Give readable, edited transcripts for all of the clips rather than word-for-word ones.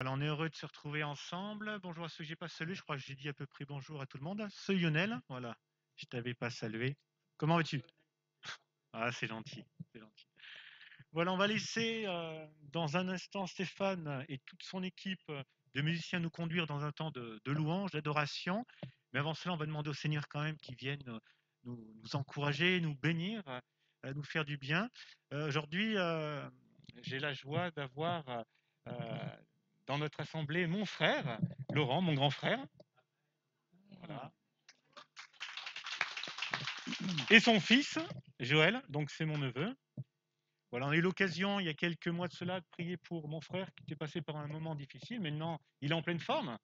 Voilà, on est heureux de se retrouver ensemble. Bonjour à ceux que j'ai pas salués. Je crois que j'ai dit à peu près bonjour à tout le monde. Ce Lionel, voilà, je t'avais pas salué. Comment vas-tu? Ah, c'est gentil, c'est gentil. Voilà, on va laisser dans un instant Stéphane et toute son équipe de musiciens nous conduire dans un temps de louange, d'adoration. Mais avant cela, on va demander au Seigneur quand même qu'il vienne nous encourager, nous bénir, nous faire du bien. Aujourd'hui, j'ai la joie d'avoir euh, dans notre assemblée mon frère, Laurent, mon grand frère, voilà, et son fils, Joël, donc c'est mon neveu. Voilà, on a eu l'occasion, il y a quelques mois de cela, de prier pour mon frère qui était passé par un moment difficile. Maintenant, il est en pleine forme.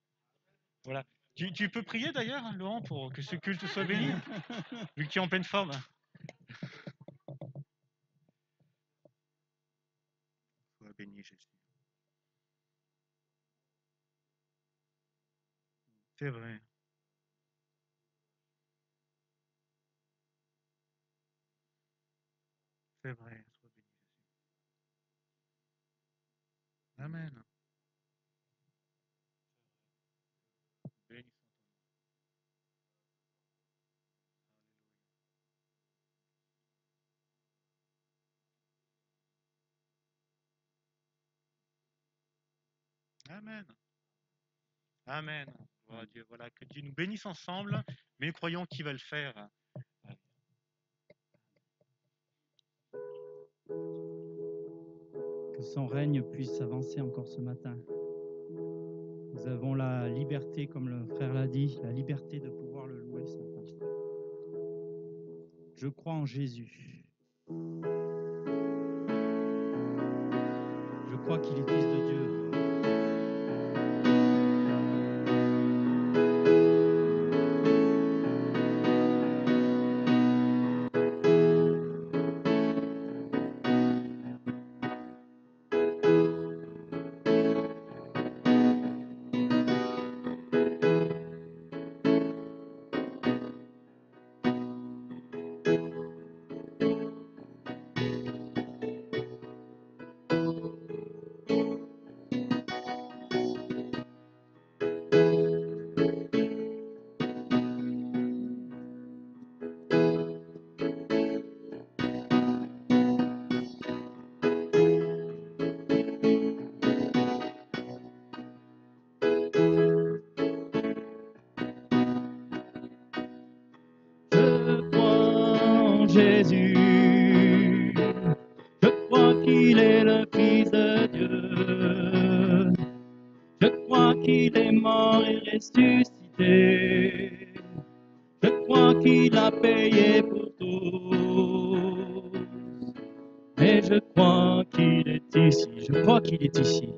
Voilà. Tu peux prier d'ailleurs, Laurent, pour que ce culte soit béni, vu que tu es en pleine forme. Sois béni, Jésus. C'est vrai, c'est vrai. Sois béni, Jésus. Amen. Béni soit ton nom. Amen. Amen. Gloire à Dieu. Voilà, que Dieu nous bénisse ensemble, mais nous croyons qu'il va le faire. Que son règne puisse avancer encore ce matin. Nous avons la liberté, comme le frère l'a dit, la liberté de pouvoir le louer ce matin. Je crois en Jésus. Je crois qu'il est Fils de Dieu. Je crois en Jésus. Je crois qu'il est le Fils de Dieu. Je crois qu'il est mort et ressuscité. Je crois qu'il a payé pour tous. Et je crois qu'il est ici. Je crois qu'il est ici.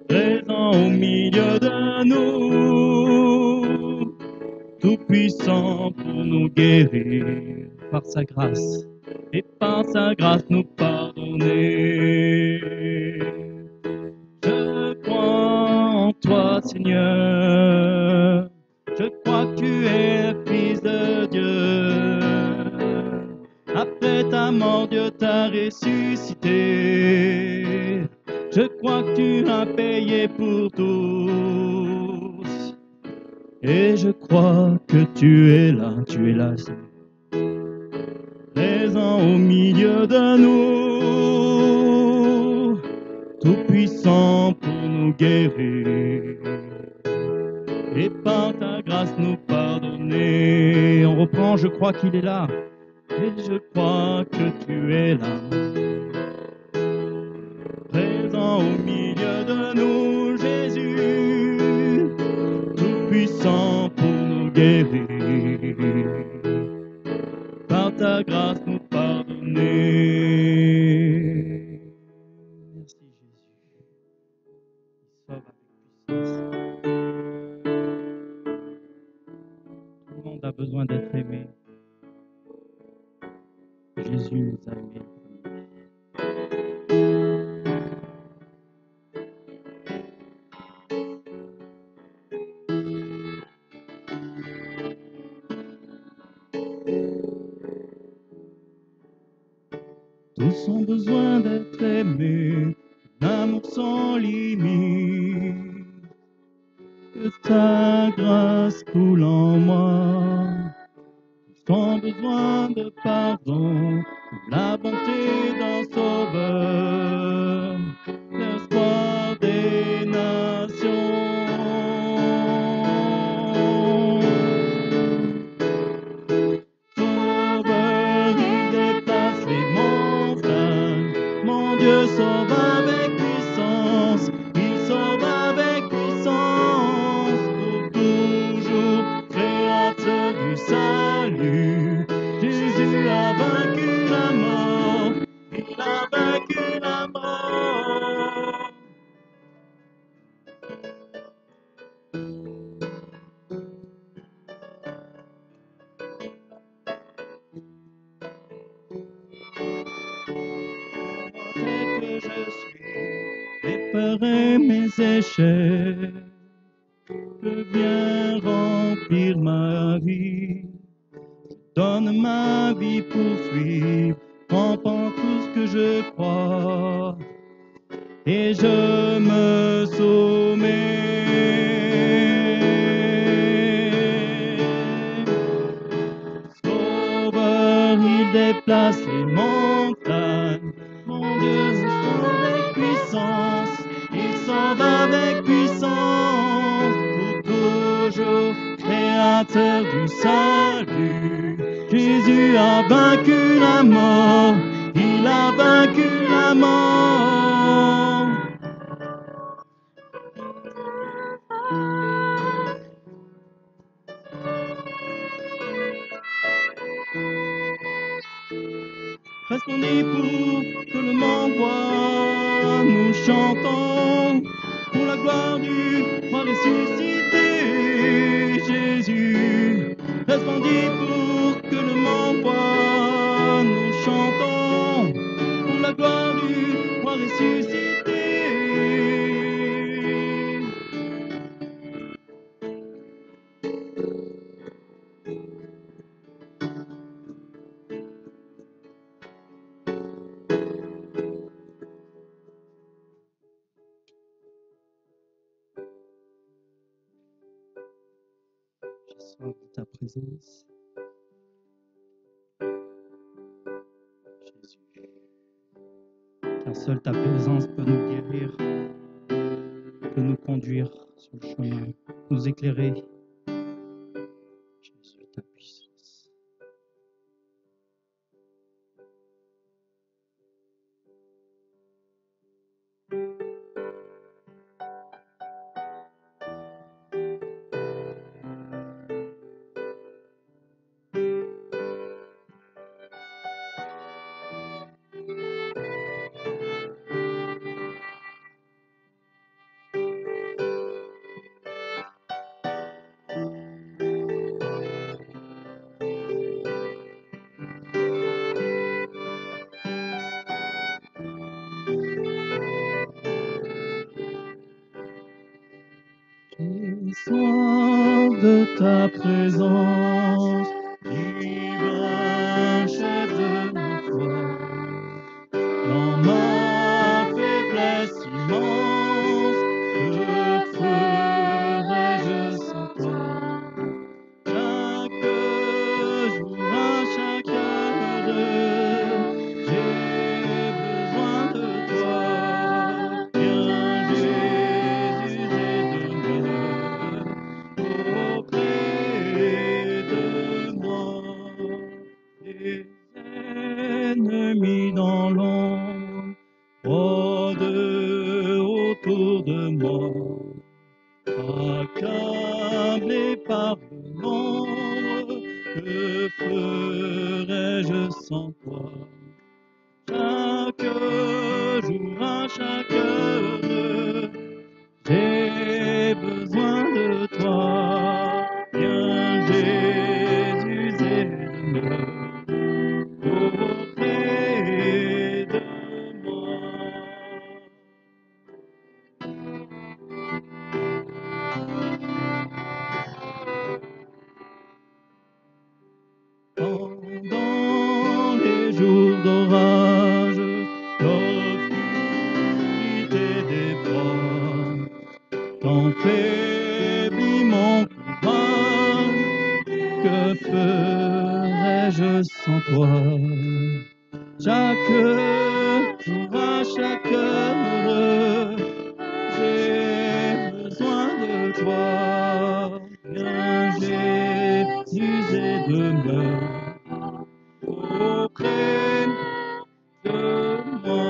Présent au milieu de nous. Tout puissant pour nous guérir par sa grâce et par sa grâce nous pardonner. Je crois en toi, Seigneur. Je crois que tu es le Fils de Dieu. Après ta mort, Dieu t'a ressuscité. Je crois que tu as payé pour tous. Et je crois que tu es là, Seigneur, présent au milieu de nous, tout puissant pour nous guérir et par ta grâce nous pardonner. On reprend, je crois qu'il est là, et je crois que tu es là, présent au milieu de nous, Jésus, tout puissant pour nous guérir. Par ta grâce nous pardonner. Merci Jésus. Il sauve avec puissance. Tout le monde a besoin d'être aimé. Jésus nous a aimés. Tous ont besoin d'être aimés, d'un amour sans limite. que ta grâce coule en moi, sans besoin de pardon, la bonté d'un sauveur, l'espoir des nations. Sauveur, il déplace les montagnes, mon Dieu sauve avec puissance, il sauve avec puissance, pour toujours, créateur du salut. Jésus a vaincu la mort, il a vaincu la mort. Tel que je suis, mes peurs et mes échecs, je viens remplir ma vie. Donne ma vie pour suivre, rampant tout ce que je crois, et je me soumets. Sauveur, il déplace les montagnes, mon Dieu sauve avec puissance, il sauve avec puissance, pour toujours, créateur du salut. Jésus a vaincu la mort, il a vaincu la mort. Répondez pour que le monde voit, nous chantons pour la gloire du roi ressuscité, Jésus. Répondez pour que le monde voit, nous chantons pour la gloire du roi ressuscité. J'ai soif de ta présence, Jésus. Car seule ta présence peut nous guérir, peut nous conduire sur le chemin, nous éclairer. Jésus, ta puissance. J'ai soif de ta présence, divin chef de ma foi. Dans ma faiblesse immense, que ferais-je sans toi? Chaque jour, à chaque heure, j'ai besoin de toi. Viens Jésus et demeure auprès de moi. Les ennemis dans l'ombre rôdent autour de moi. Accablé par le monde, que ferais-je sans toi? Chaque jour, à chaque heure, j'ai besoin de toi. Viens Jésus et demeure auprès de moi. Pendant les jours d'orage, l'obscurité des bois, quand faiblit mon courage, que ferais-je sans toi? Chaque jour, à chaque heure, j'ai besoin de toi. Viens, Jésus, et demeure auprès de moi.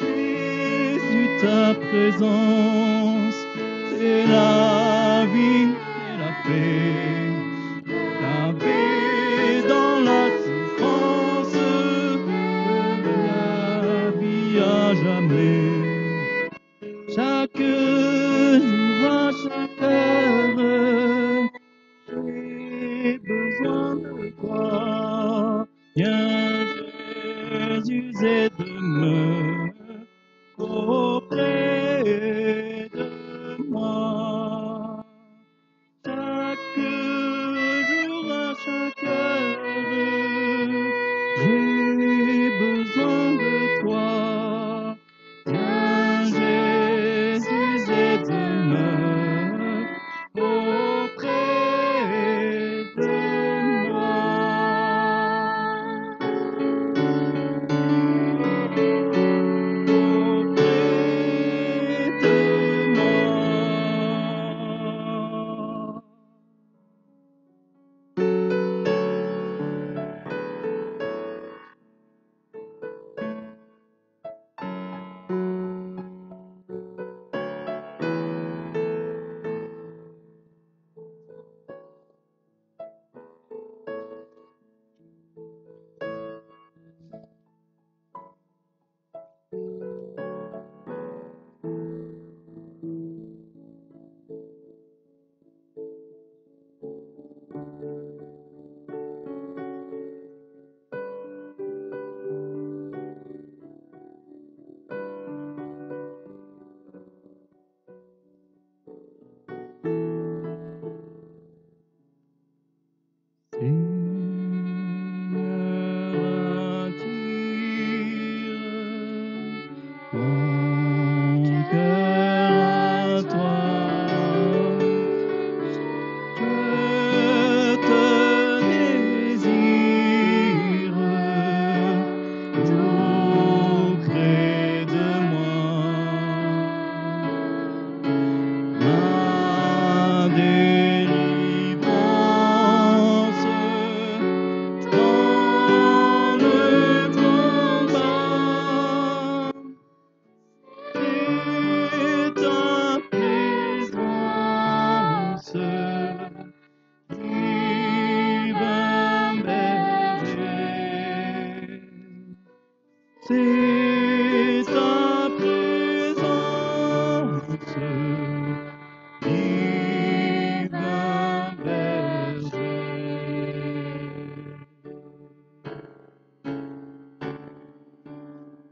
Jésus, ta présence, c'est la vie et la paix. La paix dans la souffrance, la vie à jamais. Chaque jour, à chaque heure, j'ai besoin de toi. Viens, Jésus, et demeure auprès de moi. Chaque jour, à chaque heure, j'ai besoin de toi. Viens, Jésus, et demeure auprès de moi. Seigneur, attire mon cœur à toi. Je te désire tout près de moi. Ma délivrance dans le combat, c'est ta présence, divin berger. C'est ta présence, divin berger.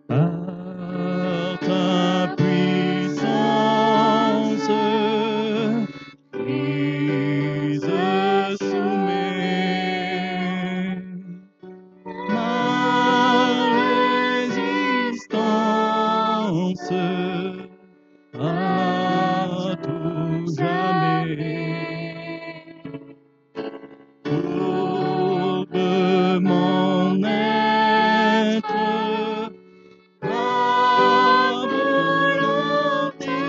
Par ta puissance, prise soumets ma résistance à tout jamais. Courbe mon être à volonté,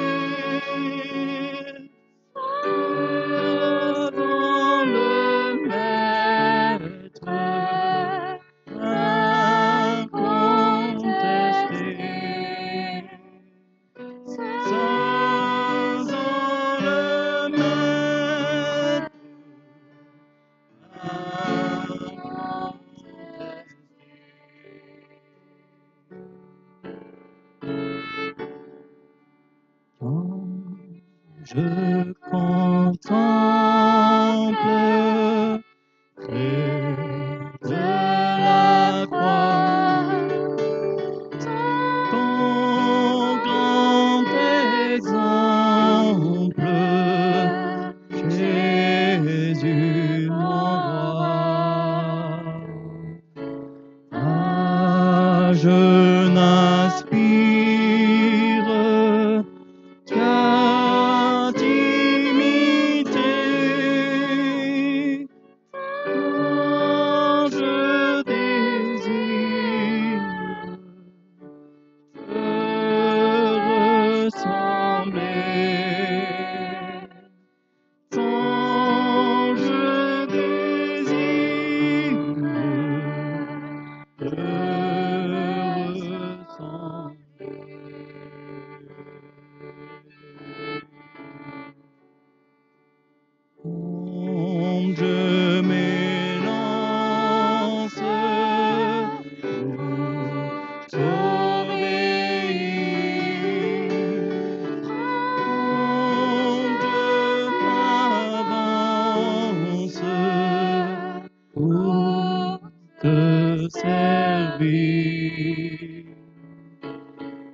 devant le Maître incontesté. Sans dans le Maître quand je contemple près de la croix ton grand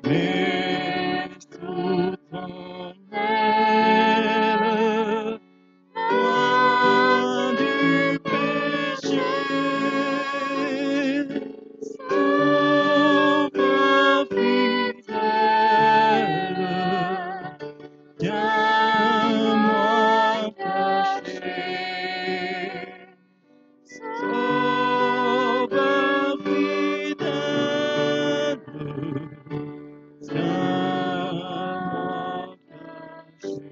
mais sous ton aile, loin du péché, Sauveur fidèle, tiens-moi caché. Sauveur fidèle, tiens-moi caché.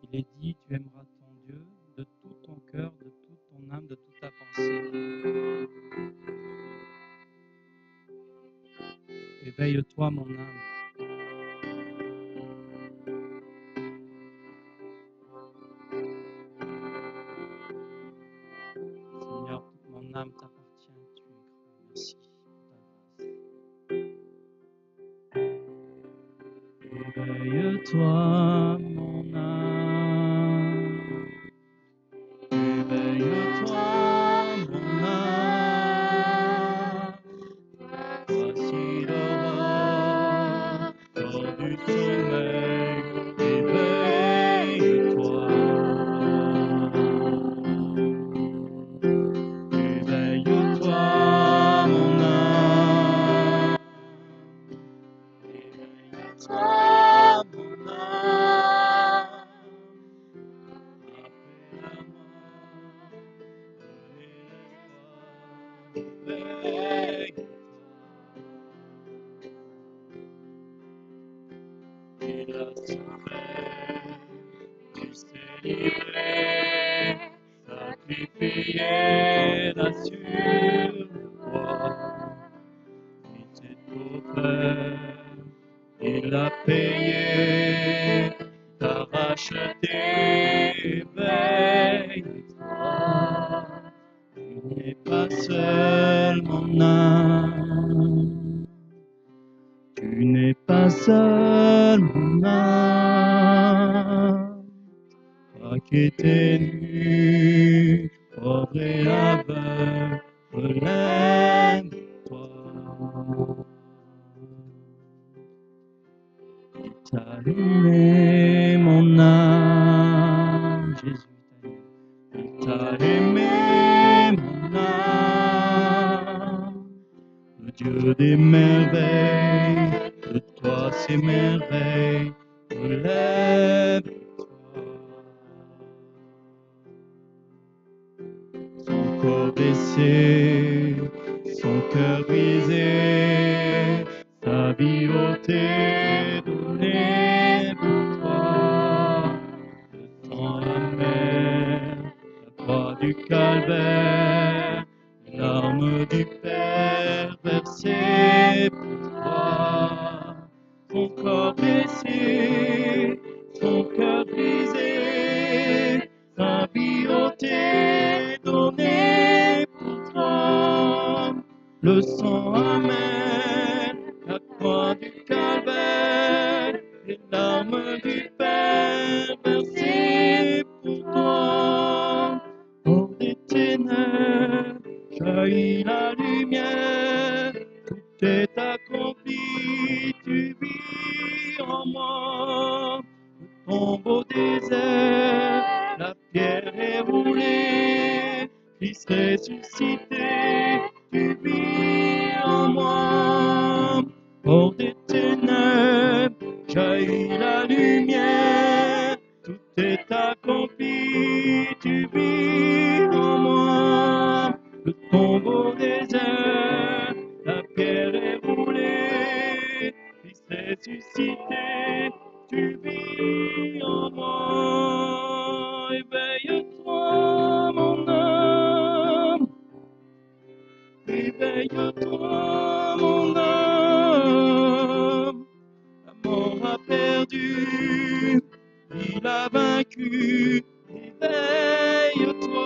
Il est dit, tu aimeras ton Dieu de tout ton cœur, de toute ton âme, de toute ta pensée. Éveille-toi, mon âme. Seigneur, toute mon âme t'appartient. Tu es grand. Merci pour ta grâce. Éveille-toi, mon âme. Éveille-toi, mon âme. Voici l'aurore, sors du sommeil. Éveille-toi. Éveille-toi, mon âme. Éveille-toi, mon âme. Il a souffert, tu sais livrer, sacrifié la surcroît. Il s'est offert, il a payé, t'a racheté, éveille-toi. Tu n'es pas seul, mon âme. Tu n'es pas seul, mon âme. Toi qui étais nu, pauvre et aveugle, relève-toi. Il t'a aimé, mon âme. Jésus t'a aimé. Il t'a aimé, mon âme. Le Dieu des merveilles, de toi ces merveilles, relève-toi. Son corps blessé, son cœur brisé, sa vie ôtée, donnée pour toi. Le sang amer, la croix du calvaire, les larmes du Père versées pour toi. Son corps blessé, son cœur brisé, sa vie ôtée, donnée pour toi. Le sang amer, la croix du calvaire, les larmes du Père versées pour toi. Hors des ténèbres, jaillit la lumière, tout est accompli, tu vis en moi. Le tombeau désert, la pierre est roulée, Christ ressuscité, tu vis en moi. Hors des ténèbres, jaillit la lumière, tout est accompli, tu vis en moi. Le tombeau désert, Éveille-toi, mon âme. La mort a perdu, il a vaincu. Éveille-toi.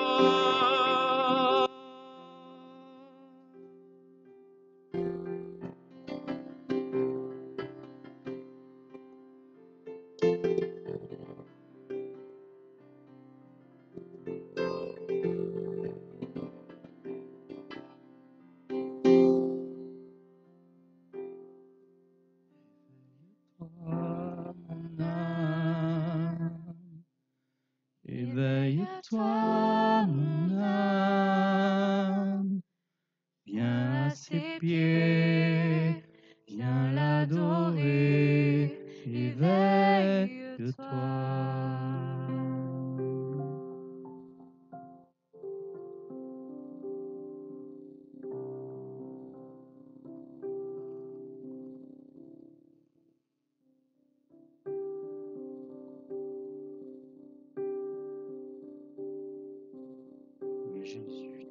Mon âme, éveille-toi, mon âme, viens à ses pieds, viens l'adorer, éveille-toi. Oui, Jésus.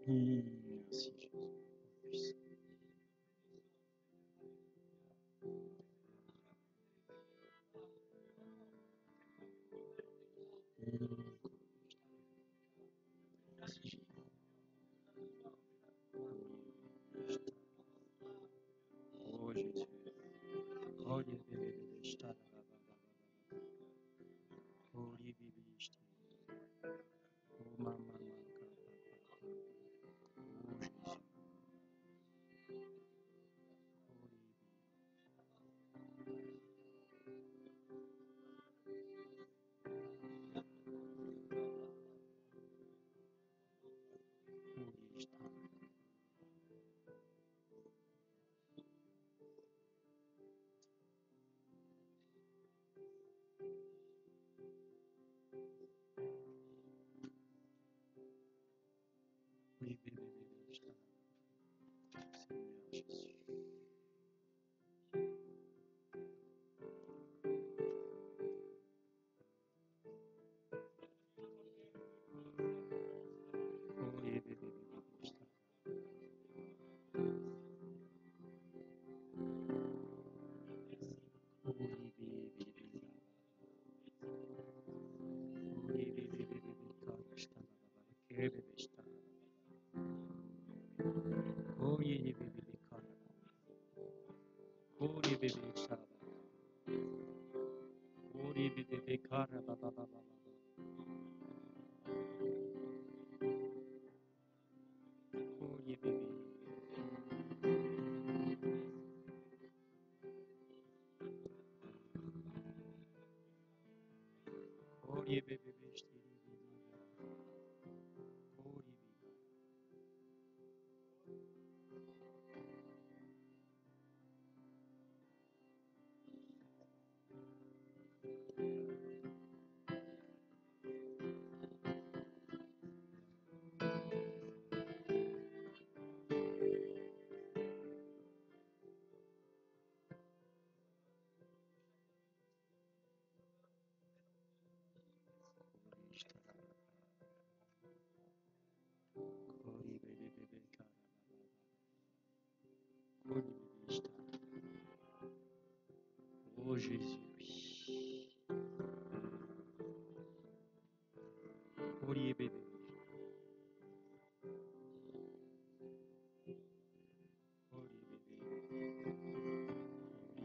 Amen. Merci Jésus. Oh Jésus. Oh Jésus. Oh maman. Oh Jésus, oui. Holy bébé. Holy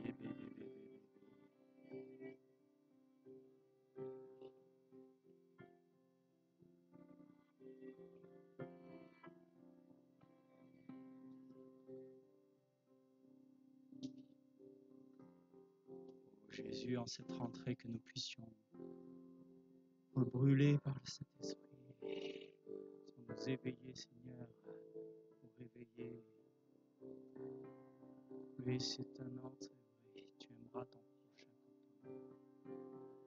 bébé. Oh Jésus, en cette rentrée, que nous puissions brûler par le Saint-Esprit, sans nous éveiller, Seigneur, nous réveiller. Oui, c'est un ordre, c'est vrai. Tu aimeras ton prochain comme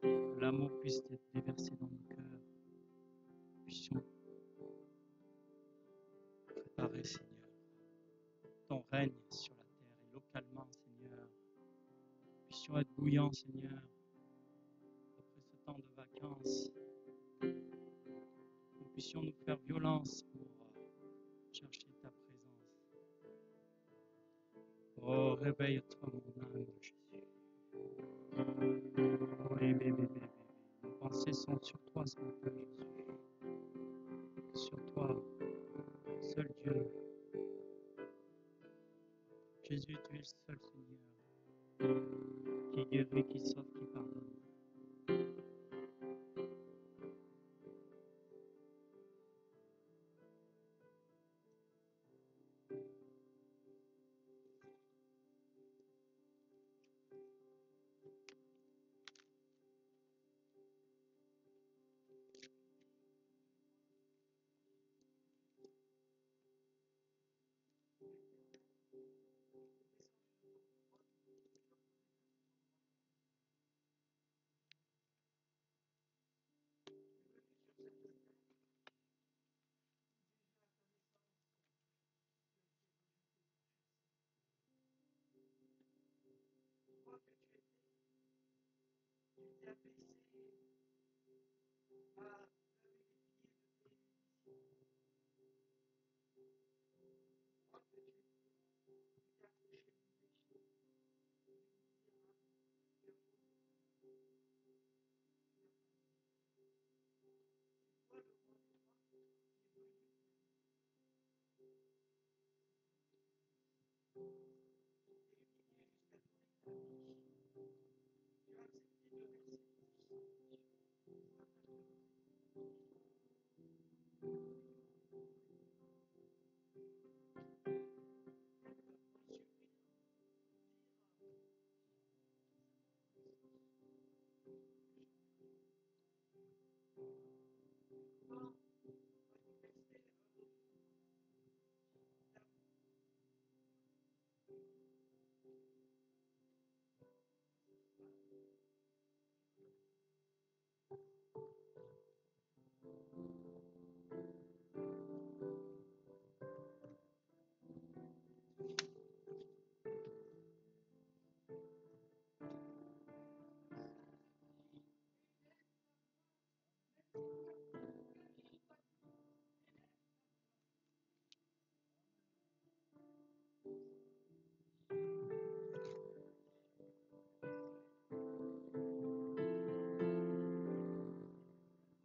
toi. Que l'amour puisse être déversé dans nos cœurs. Nous puissions préparer, Seigneur, ton règne sur la terre et localement, Seigneur. Nous puissions être bouillants, Seigneur, après ce temps de vacances. Nous puissions nous faire violence pour chercher ta présence. Oh, réveille-toi, mon âme, Jésus. Oh, bébé. Nos pensées sont sur toi ce matin, Jésus. Sur toi, seul Dieu. Jésus, tu es le seul Seigneur qui guérit, qui sauve, qui pardonne.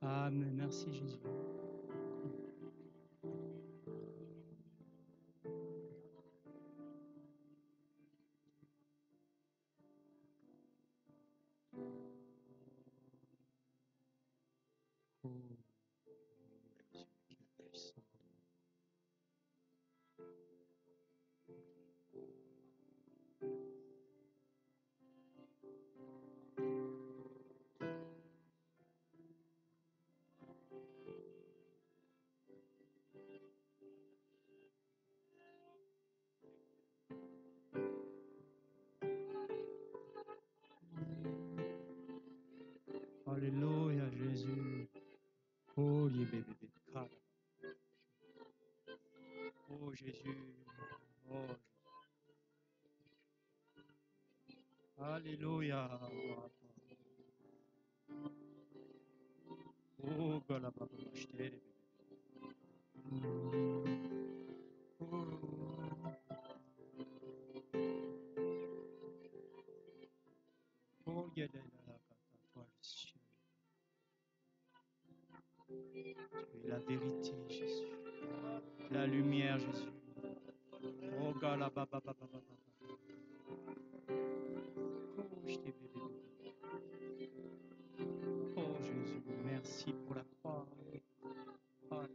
Amen. Merci Jésus. Oh, Jésus, quel puissant. Oh Jésus. Oh. Alléluia. Gloire à toi. Oh, Galababa, acheter. Oh, Yadela, toi le ciel. Tu es la vérité, Jésus. La lumière, Jésus. Oh, Galababa, oh, je t'ai bébé. Oh, Jésus, merci pour la croix. Alléluia.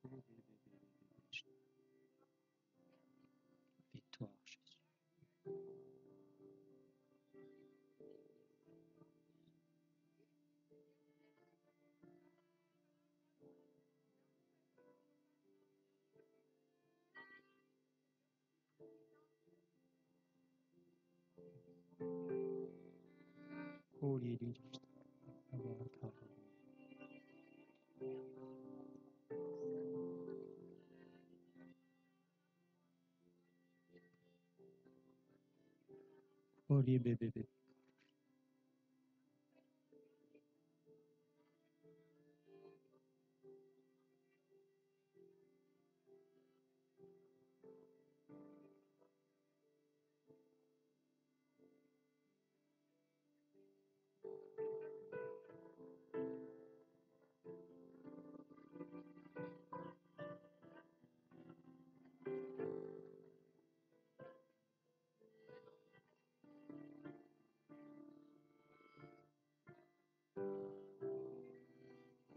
Oh, quand je victoire, Jésus. Oh, bébé.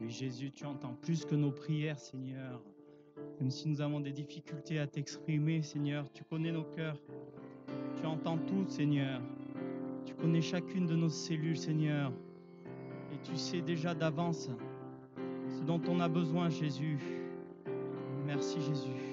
Oui, Jésus, tu entends plus que nos prières, Seigneur. Même si nous avons des difficultés à t'exprimer, Seigneur, tu connais nos cœurs. Tu entends tout, Seigneur. Tu connais chacune de nos cellules, Seigneur. Et tu sais déjà d'avance ce dont on a besoin, Jésus. Merci, Jésus.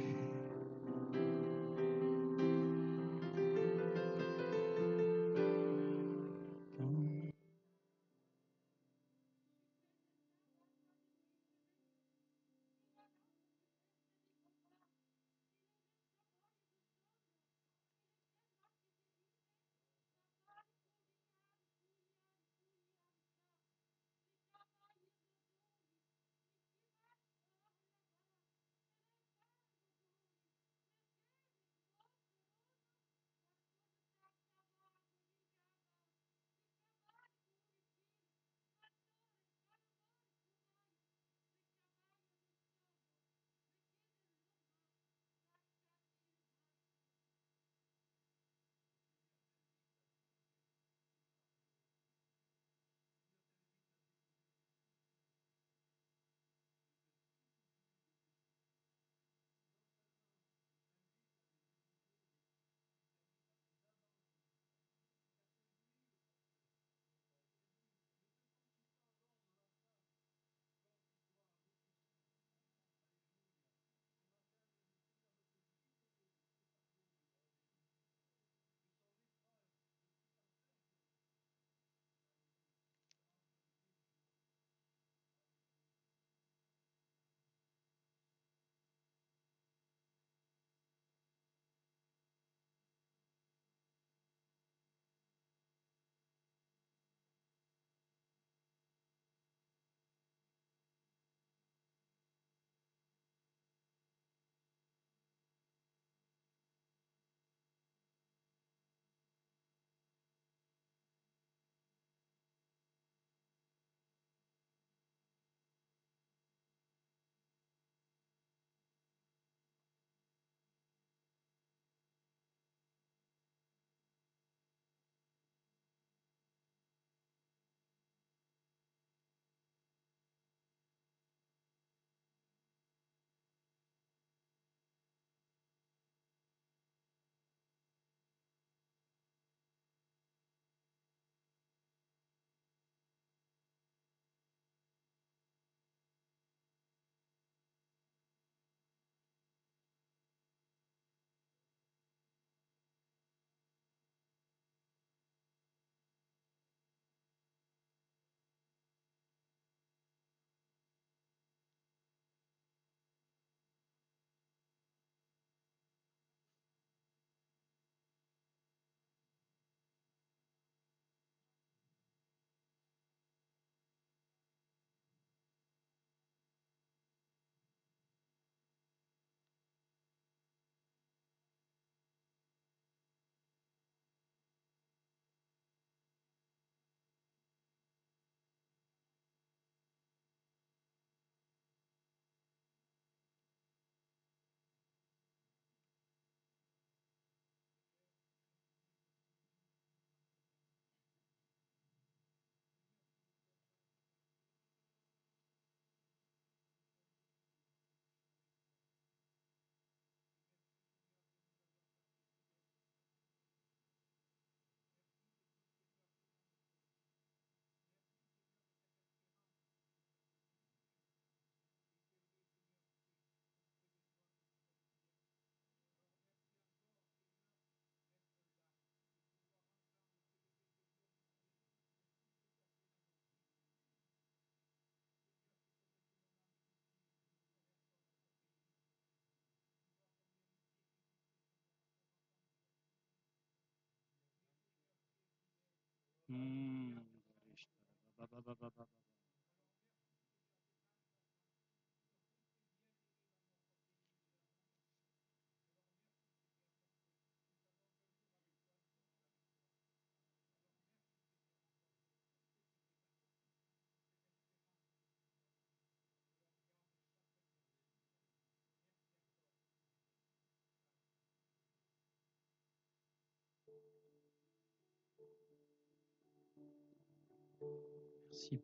Merci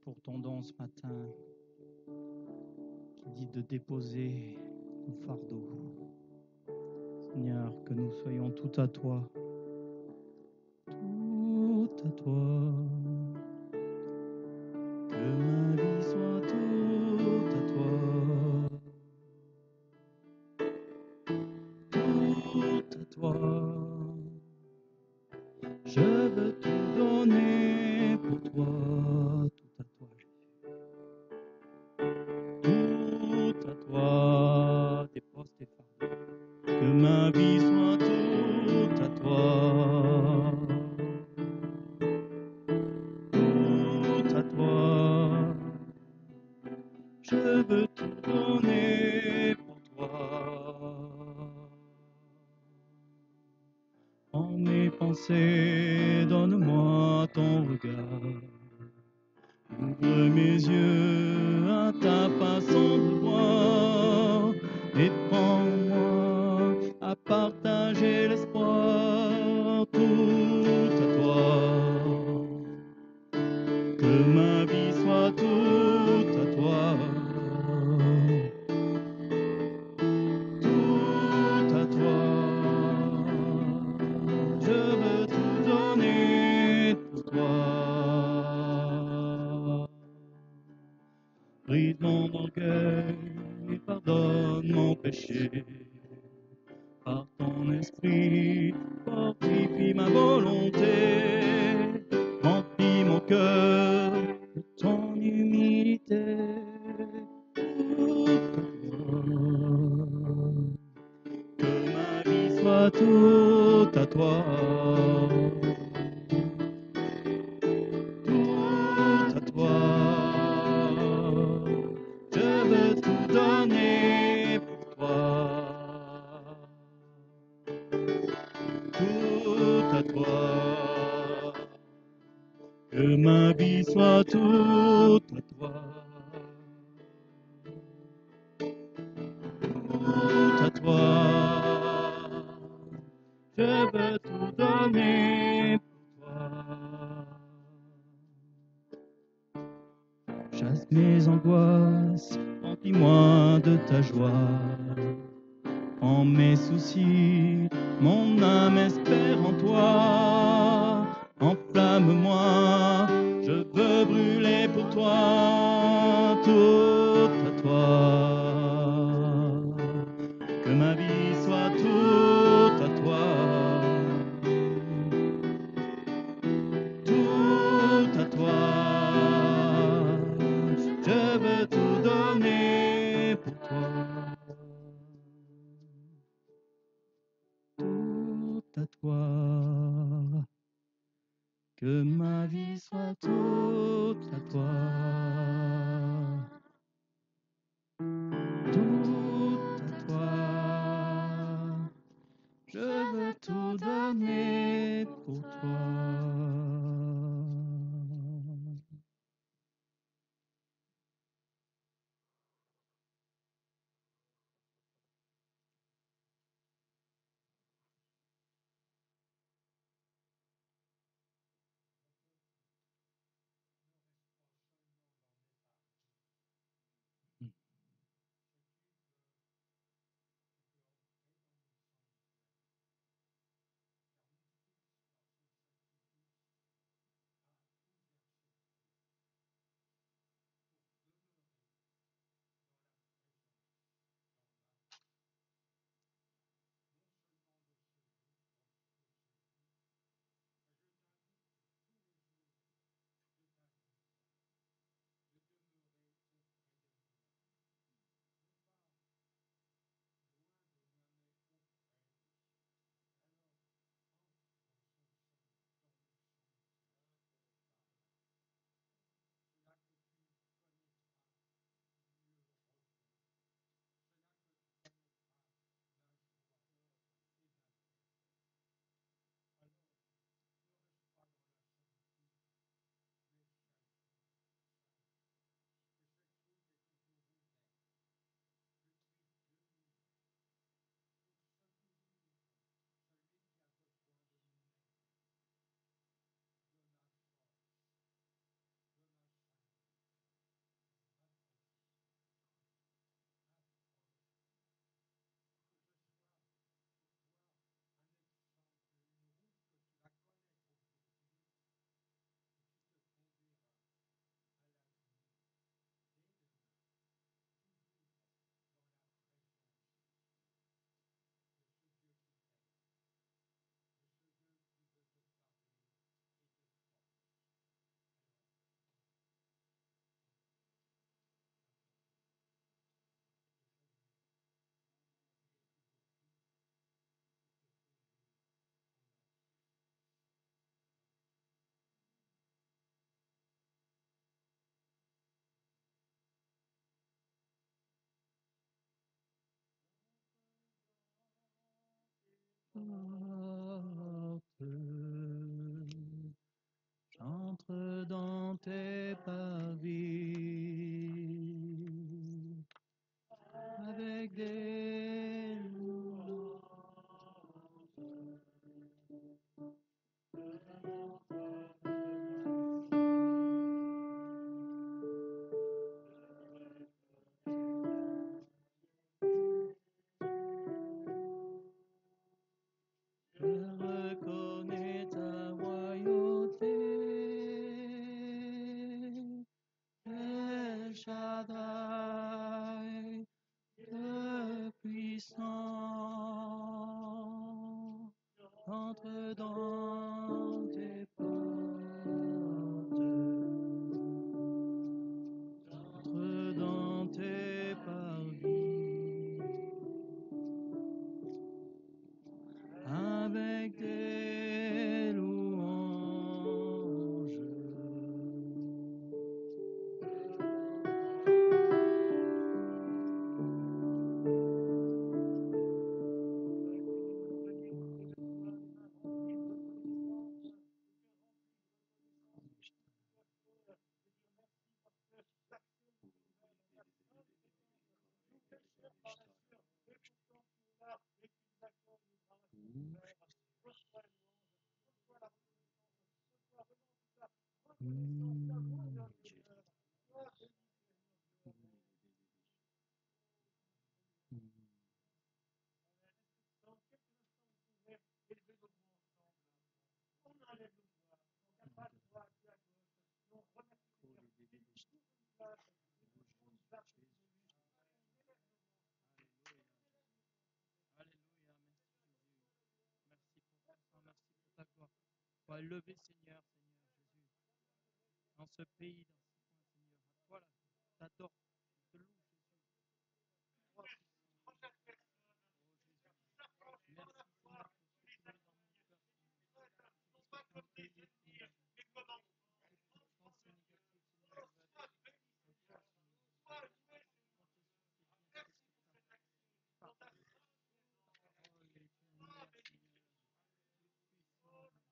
pour ton don ce matin qui dit de déposer nos fardeaux. Seigneur, que nous soyons tout à toi. Tout à toi. Que ma vie soit tout à toi. Tout à toi. Je veux tout donner pour toi. Tout à toi, Jésus. Tout à toi. Dépose tes fardeaux. Que ma vie soit tout à toi. Tout à toi. Je veux tout donner pour toi. En mes pensées, donne-moi ton regard. Ouvre mes yeux à ta façon de voir. Et prends-moi à partager l'espoir. Tout à toi. Que ma vie soit tout à toi. Tout à toi. Je veux tout donner pour toi. Brise mon orgueil et pardonne mon péché. Par ton esprit, fortifie ma volonté. Remplis mon cœur de ton humilité. Tout à toi. Que ma vie soit tout à toi. Tout à toi. Je veux tout donner pour toi. Tout à toi. Que ma vie soit tout à toi. Tout à toi. Je veux tout donner pour toi. Chasse mes angoisses, remplis-moi de ta joie. En mes soucis, mon âme espère en toi. Enflamme-moi, je veux brûler pour toi. Tout à toi. Que ma vie soit tout à toi. Tout à toi. Je veux tout donner pour toi. Tout à toi. Que ma vie soit tout à toi. Tout à toi. Je veux tout donner pour toi. portes. J'entre dans tes parvis avec des louanges. Je reconnais ta royauté, El Shaddai, le puissant. Entre dans tes portes, entre dans tes parvis, avec des louanges. Alléluia, merci Jésus. Merci pour ton sang, merci pour ta gloire. Sois élevé, Seigneur, Seigneur Jésus, dans ce pays, dans ce coin, Seigneur. À toi, là, t'adore, je te loue, Jésus. Toi, puissant. Oh, Jésus. Merci, Seigneur, pour ce que tu mets dans mon cœur, Seigneur. Je souhaite embellir, Seigneur. Toute pensée négative, Seigneur, je veux être avec toi, Seigneur. Compter sur tes bienfaits, sur ta parole. Ta parole est une lumière, Seigneur. Tu es puissant. Oh Seigneur, j'entre dans tes parvis, Jésus. T'adorer, te louer,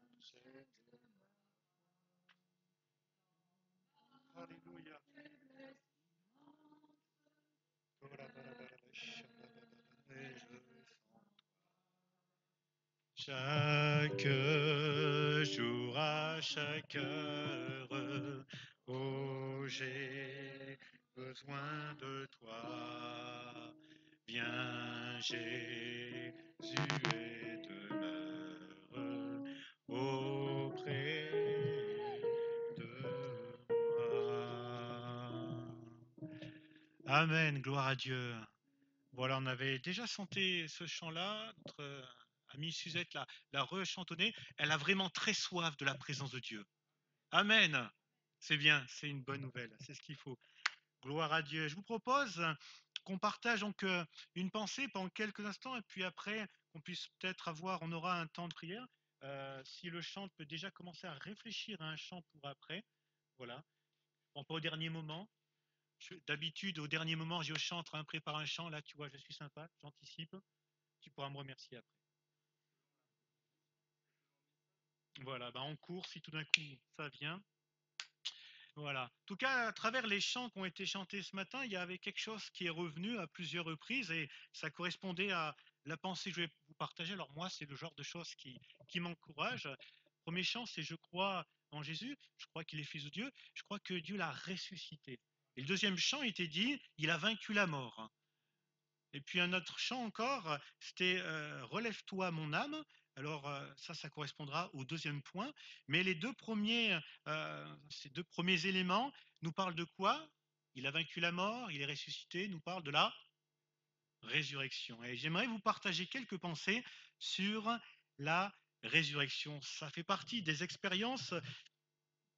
tu seul, Seigneur. Oh, que ton règne vienne, Seigneur. Ta volonté soit faite, dorénavant, Seigneur. Alléluia. Chaque jour, à chaque heure, oh, j'ai besoin de toi. Viens, Jésus, et demeure auprès de moi. Amen, gloire à Dieu. Voilà, on avait déjà chanté ce chant-là. Notre amie Suzette l'a rechantonné. Elle a vraiment très soif de la présence de Dieu. Amen. C'est bien, c'est une bonne nouvelle. C'est ce qu'il faut. Gloire à Dieu. Je vous propose qu'on partage donc une pensée pendant quelques instants et puis après qu'on puisse peut-être avoir, on aura un temps de prière. Si le chant peut déjà commencer à réfléchir à un chant pour après. Voilà. On peut au dernier moment. D'habitude, au dernier moment, je chante, prépare un chant. Là, tu vois, je suis sympa, j'anticipe. Tu pourras me remercier après. Voilà, bah en cours, si tout d'un coup ça vient. Voilà. En tout cas, à travers les chants qui ont été chantés ce matin, il y avait quelque chose qui est revenu à plusieurs reprises et ça correspondait à la pensée que je vais vous partager. Alors moi, c'est le genre de choses qui m'encourage. Premier chant, c'est je crois en Jésus, je crois qu'il est fils de Dieu, je crois que Dieu l'a ressuscité. Et le deuxième chant était dit, il a vaincu la mort. Et puis un autre chant encore, c'était Relève-toi mon âme. Alors ça correspondra au deuxième point. Mais ces deux premiers éléments nous parlent de quoi? Il a vaincu la mort, il est ressuscité, nous parle de la résurrection. Et j'aimerais vous partager quelques pensées sur la résurrection. Ça fait partie des expériences,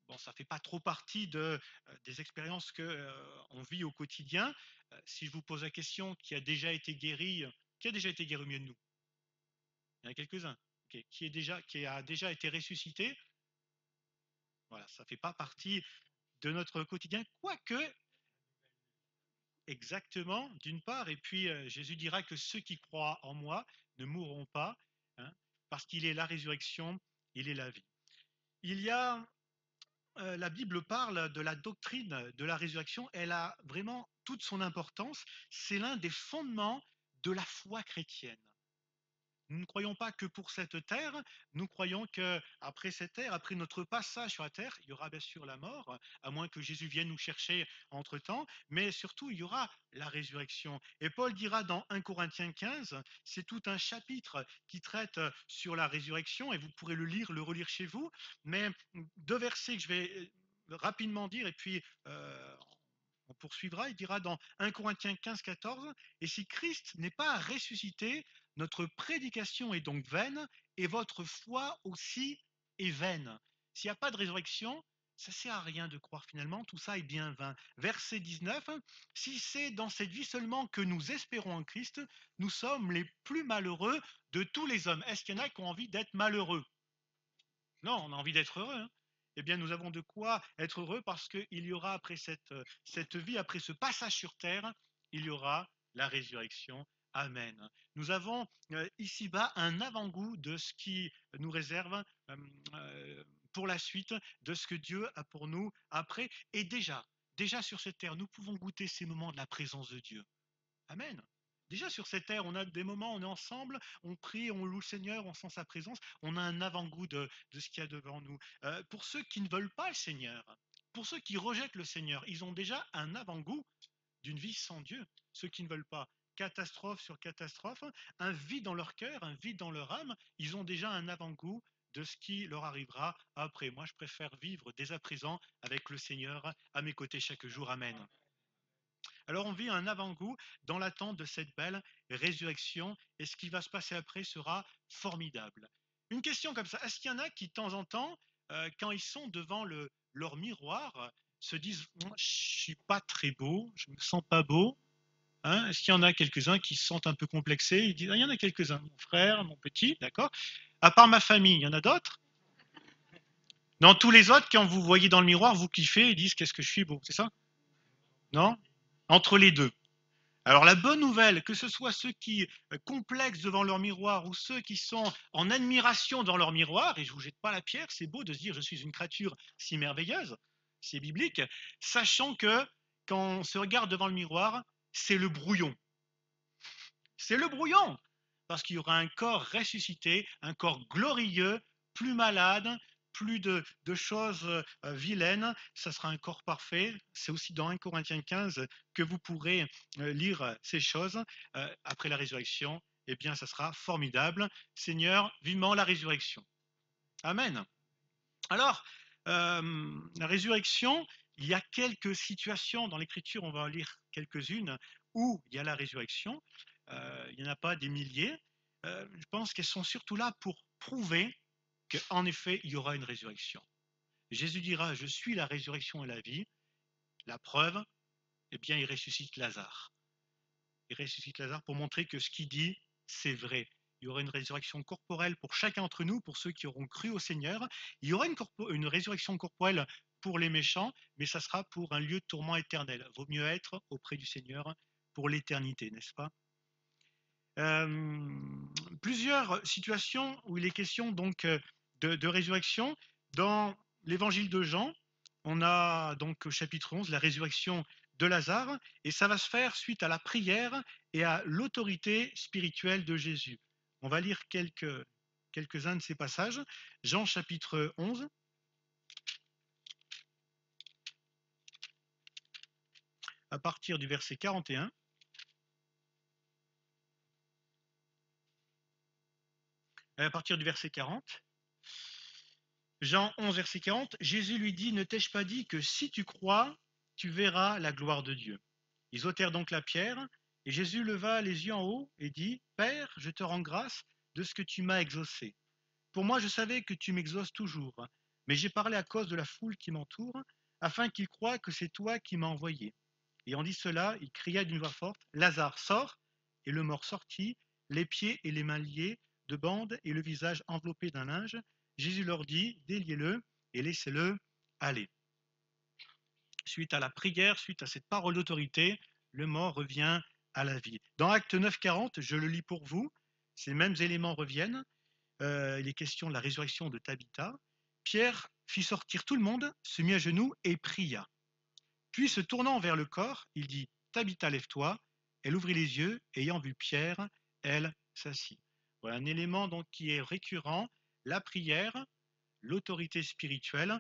bon, ça fait pas trop partie des expériences qu'on vit au quotidien. Si je vous pose la question, qui a déjà été guéri au milieu de nous? Il y en a quelques-uns. Ok. Qui a déjà été ressuscité? Voilà, ça fait pas partie de notre quotidien, quoique, exactement, d'une part, et puis Jésus dira que ceux qui croient en moi ne mourront pas, hein, parce qu'il est la résurrection, il est la vie. Il y a La Bible parle de la doctrine de la résurrection, elle a vraiment toute son importance. C'est l'un des fondements de la foi chrétienne. Nous ne croyons pas que pour cette terre, nous croyons qu'après cette terre, après notre passage sur la terre, il y aura bien sûr la mort, à moins que Jésus vienne nous chercher entre-temps, mais surtout il y aura la résurrection. Et Paul dira dans 1 Corinthiens 15, c'est tout un chapitre qui traite sur la résurrection, et vous pourrez le lire, le relire chez vous, mais deux versets que je vais rapidement dire, et puis on poursuivra. Il dira dans 1 Corinthiens 15, 14, et si Christ n'est pas ressuscité, notre prédication est donc vaine et votre foi aussi est vaine. S'il n'y a pas de résurrection, ça ne sert à rien de croire finalement, tout ça est bien vain. Verset 19, si c'est dans cette vie seulement que nous espérons en Christ, nous sommes les plus malheureux de tous les hommes. Est-ce qu'il y en a qui ont envie d'être malheureux? Non, on a envie d'être heureux, hein. Eh bien, nous avons de quoi être heureux parce qu'il y aura après cette vie, après ce passage sur terre, il y aura la résurrection. Amen. Nous avons ici-bas un avant-goût de ce qui nous réserve pour la suite, de ce que Dieu a pour nous après. Et déjà sur cette terre, nous pouvons goûter ces moments de la présence de Dieu. Amen. Déjà sur cette terre, on a des moments, on est ensemble, on prie, on loue le Seigneur, on sent sa présence, on a un avant-goût de ce qu'il y a devant nous. Pour ceux qui ne veulent pas le Seigneur, pour ceux qui rejettent le Seigneur, ils ont déjà un avant-goût d'une vie sans Dieu. Ceux qui ne veulent pas, catastrophe sur catastrophe, un vide dans leur cœur, un vide dans leur âme, ils ont déjà un avant-goût de ce qui leur arrivera après. Moi, je préfère vivre dès à présent avec le Seigneur à mes côtés chaque jour. Amen. Alors on vit un avant-goût dans l'attente de cette belle résurrection et ce qui va se passer après sera formidable. Une question comme ça, est-ce qu'il y en a qui de temps en temps, quand ils sont devant leur miroir, se disent je suis pas très beau, je me sens pas beau, hein. Est-ce qu'il y en a quelques-uns qui se sentent un peu complexés? Ils disent il y en a quelques-uns, mon frère, mon petit, d'accord. À part ma famille, il y en a d'autres? Dans tous les autres, quand vous voyez dans le miroir, vous kiffez, ils disent qu'est-ce que je suis beau, c'est ça? Non? Entre les deux. Alors la bonne nouvelle, que ce soit ceux qui complexent devant leur miroir ou ceux qui sont en admiration dans leur miroir, et je ne vous jette pas la pierre, c'est beau de se dire je suis une créature si merveilleuse, c'est biblique, sachant que quand on se regarde devant le miroir, c'est le brouillon. C'est le brouillon, parce qu'il y aura un corps ressuscité, un corps glorieux, plus malade, plus de choses vilaines, ça sera un corps parfait. C'est aussi dans 1 Corinthiens 15 que vous pourrez lire ces choses après la résurrection. Eh bien, ça sera formidable. Seigneur, vivement la résurrection. Amen. Alors, la résurrection, il y a quelques situations dans l'Écriture, on va en lire quelques-unes, où il y a la résurrection. Il n'y en a pas des milliers. Je pense qu'elles sont surtout là pour prouver qu'en effet, il y aura une résurrection. Jésus dira, je suis la résurrection et la vie. La preuve, eh bien, il ressuscite Lazare. Il ressuscite Lazare pour montrer que ce qu'il dit, c'est vrai. Il y aura une résurrection corporelle pour chacun d'entre nous, pour ceux qui auront cru au Seigneur. Il y aura une résurrection corporelle pour les méchants, mais ça sera pour un lieu de tourment éternel. Vaut mieux être auprès du Seigneur pour l'éternité, n'est-ce pas? Plusieurs situations où il est question donc de résurrection. Dans l'évangile de Jean, on a donc au chapitre 11 la résurrection de Lazare, et ça va se faire suite à la prière et à l'autorité spirituelle de Jésus. On va lire quelques-uns de ces passages. Jean chapitre 11, à partir du verset 41. à partir du verset 40. Jean 11, verset 40, Jésus lui dit, ne t'ai-je pas dit que si tu crois, tu verras la gloire de Dieu. Ils ôtèrent donc la pierre, et Jésus leva les yeux en haut et dit, Père, je te rends grâce de ce que tu m'as exaucé. Pour moi, je savais que tu m'exauces toujours, mais j'ai parlé à cause de la foule qui m'entoure, afin qu'ils croient que c'est toi qui m'as envoyé. Et en dit cela, il cria d'une voix forte, Lazare, sors. Et le mort sortit, les pieds et les mains liés de bandes et le visage enveloppé d'un linge. Jésus leur dit, déliez-le et laissez-le aller. Suite à la prière, suite à cette parole d'autorité, le mort revient à la vie. Dans Acte 9, 40, je le lis pour vous, ces mêmes éléments reviennent. Il est question de la résurrection de Tabitha. Pierre fit sortir tout le monde, se mit à genoux et pria. Puis, se tournant vers le corps, il dit « Tabitha, lève-toi ». Elle ouvrit les yeux, et ayant vu Pierre, elle s'assit. Voilà un élément donc qui est récurrent, la prière, l'autorité spirituelle.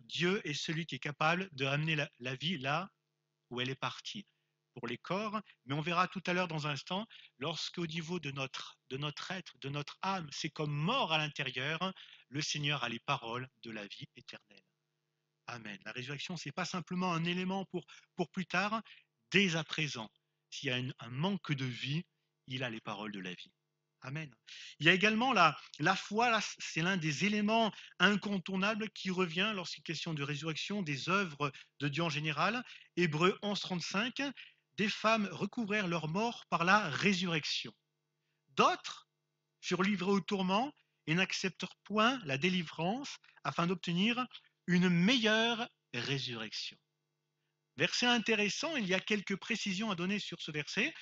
Dieu est celui qui est capable de ramener la vie là où elle est partie pour les corps, mais on verra tout à l'heure dans un instant, lorsqu'au niveau de notre être, de notre âme, c'est comme mort à l'intérieur, le Seigneur a les paroles de la vie éternelle. Amen. La résurrection, ce n'est pas simplement un élément pour plus tard, dès à présent. S'il y a un manque de vie, il a les paroles de la vie. Amen. Il y a également la foi, là, c'est l'un des éléments incontournables qui revient lorsqu'il est question de résurrection, des œuvres de Dieu en général. Hébreux 11, 35, des femmes recouvrèrent leur mort par la résurrection. D'autres furent livrés au tourment et n'acceptèrent point la délivrance afin d'obtenir une meilleure résurrection. Verset intéressant, il y a quelques précisions à donner sur ce verset.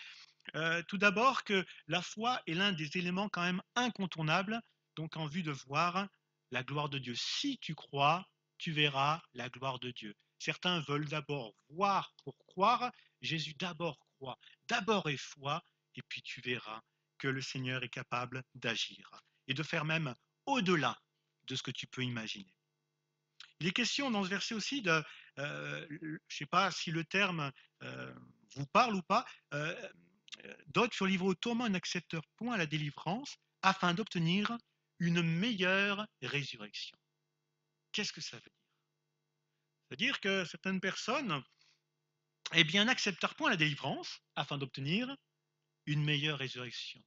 Tout d'abord que la foi est l'un des éléments quand même incontournables, donc en vue de voir la gloire de Dieu. Si tu crois, tu verras la gloire de Dieu. Certains veulent d'abord voir pour croire. Jésus d'abord croit, d'abord est foi, et puis tu verras que le Seigneur est capable d'agir et de faire même au-delà de ce que tu peux imaginer. Il est question dans ce verset aussi de, je ne sais pas si le terme vous parle ou pas, d'autres furent livrés au tourment et n'acceptèrent point la délivrance afin d'obtenir une meilleure résurrection. Qu'est-ce que ça veut dire? Ça veut dire que certaines personnes n'acceptèrent point la délivrance afin d'obtenir une meilleure résurrection,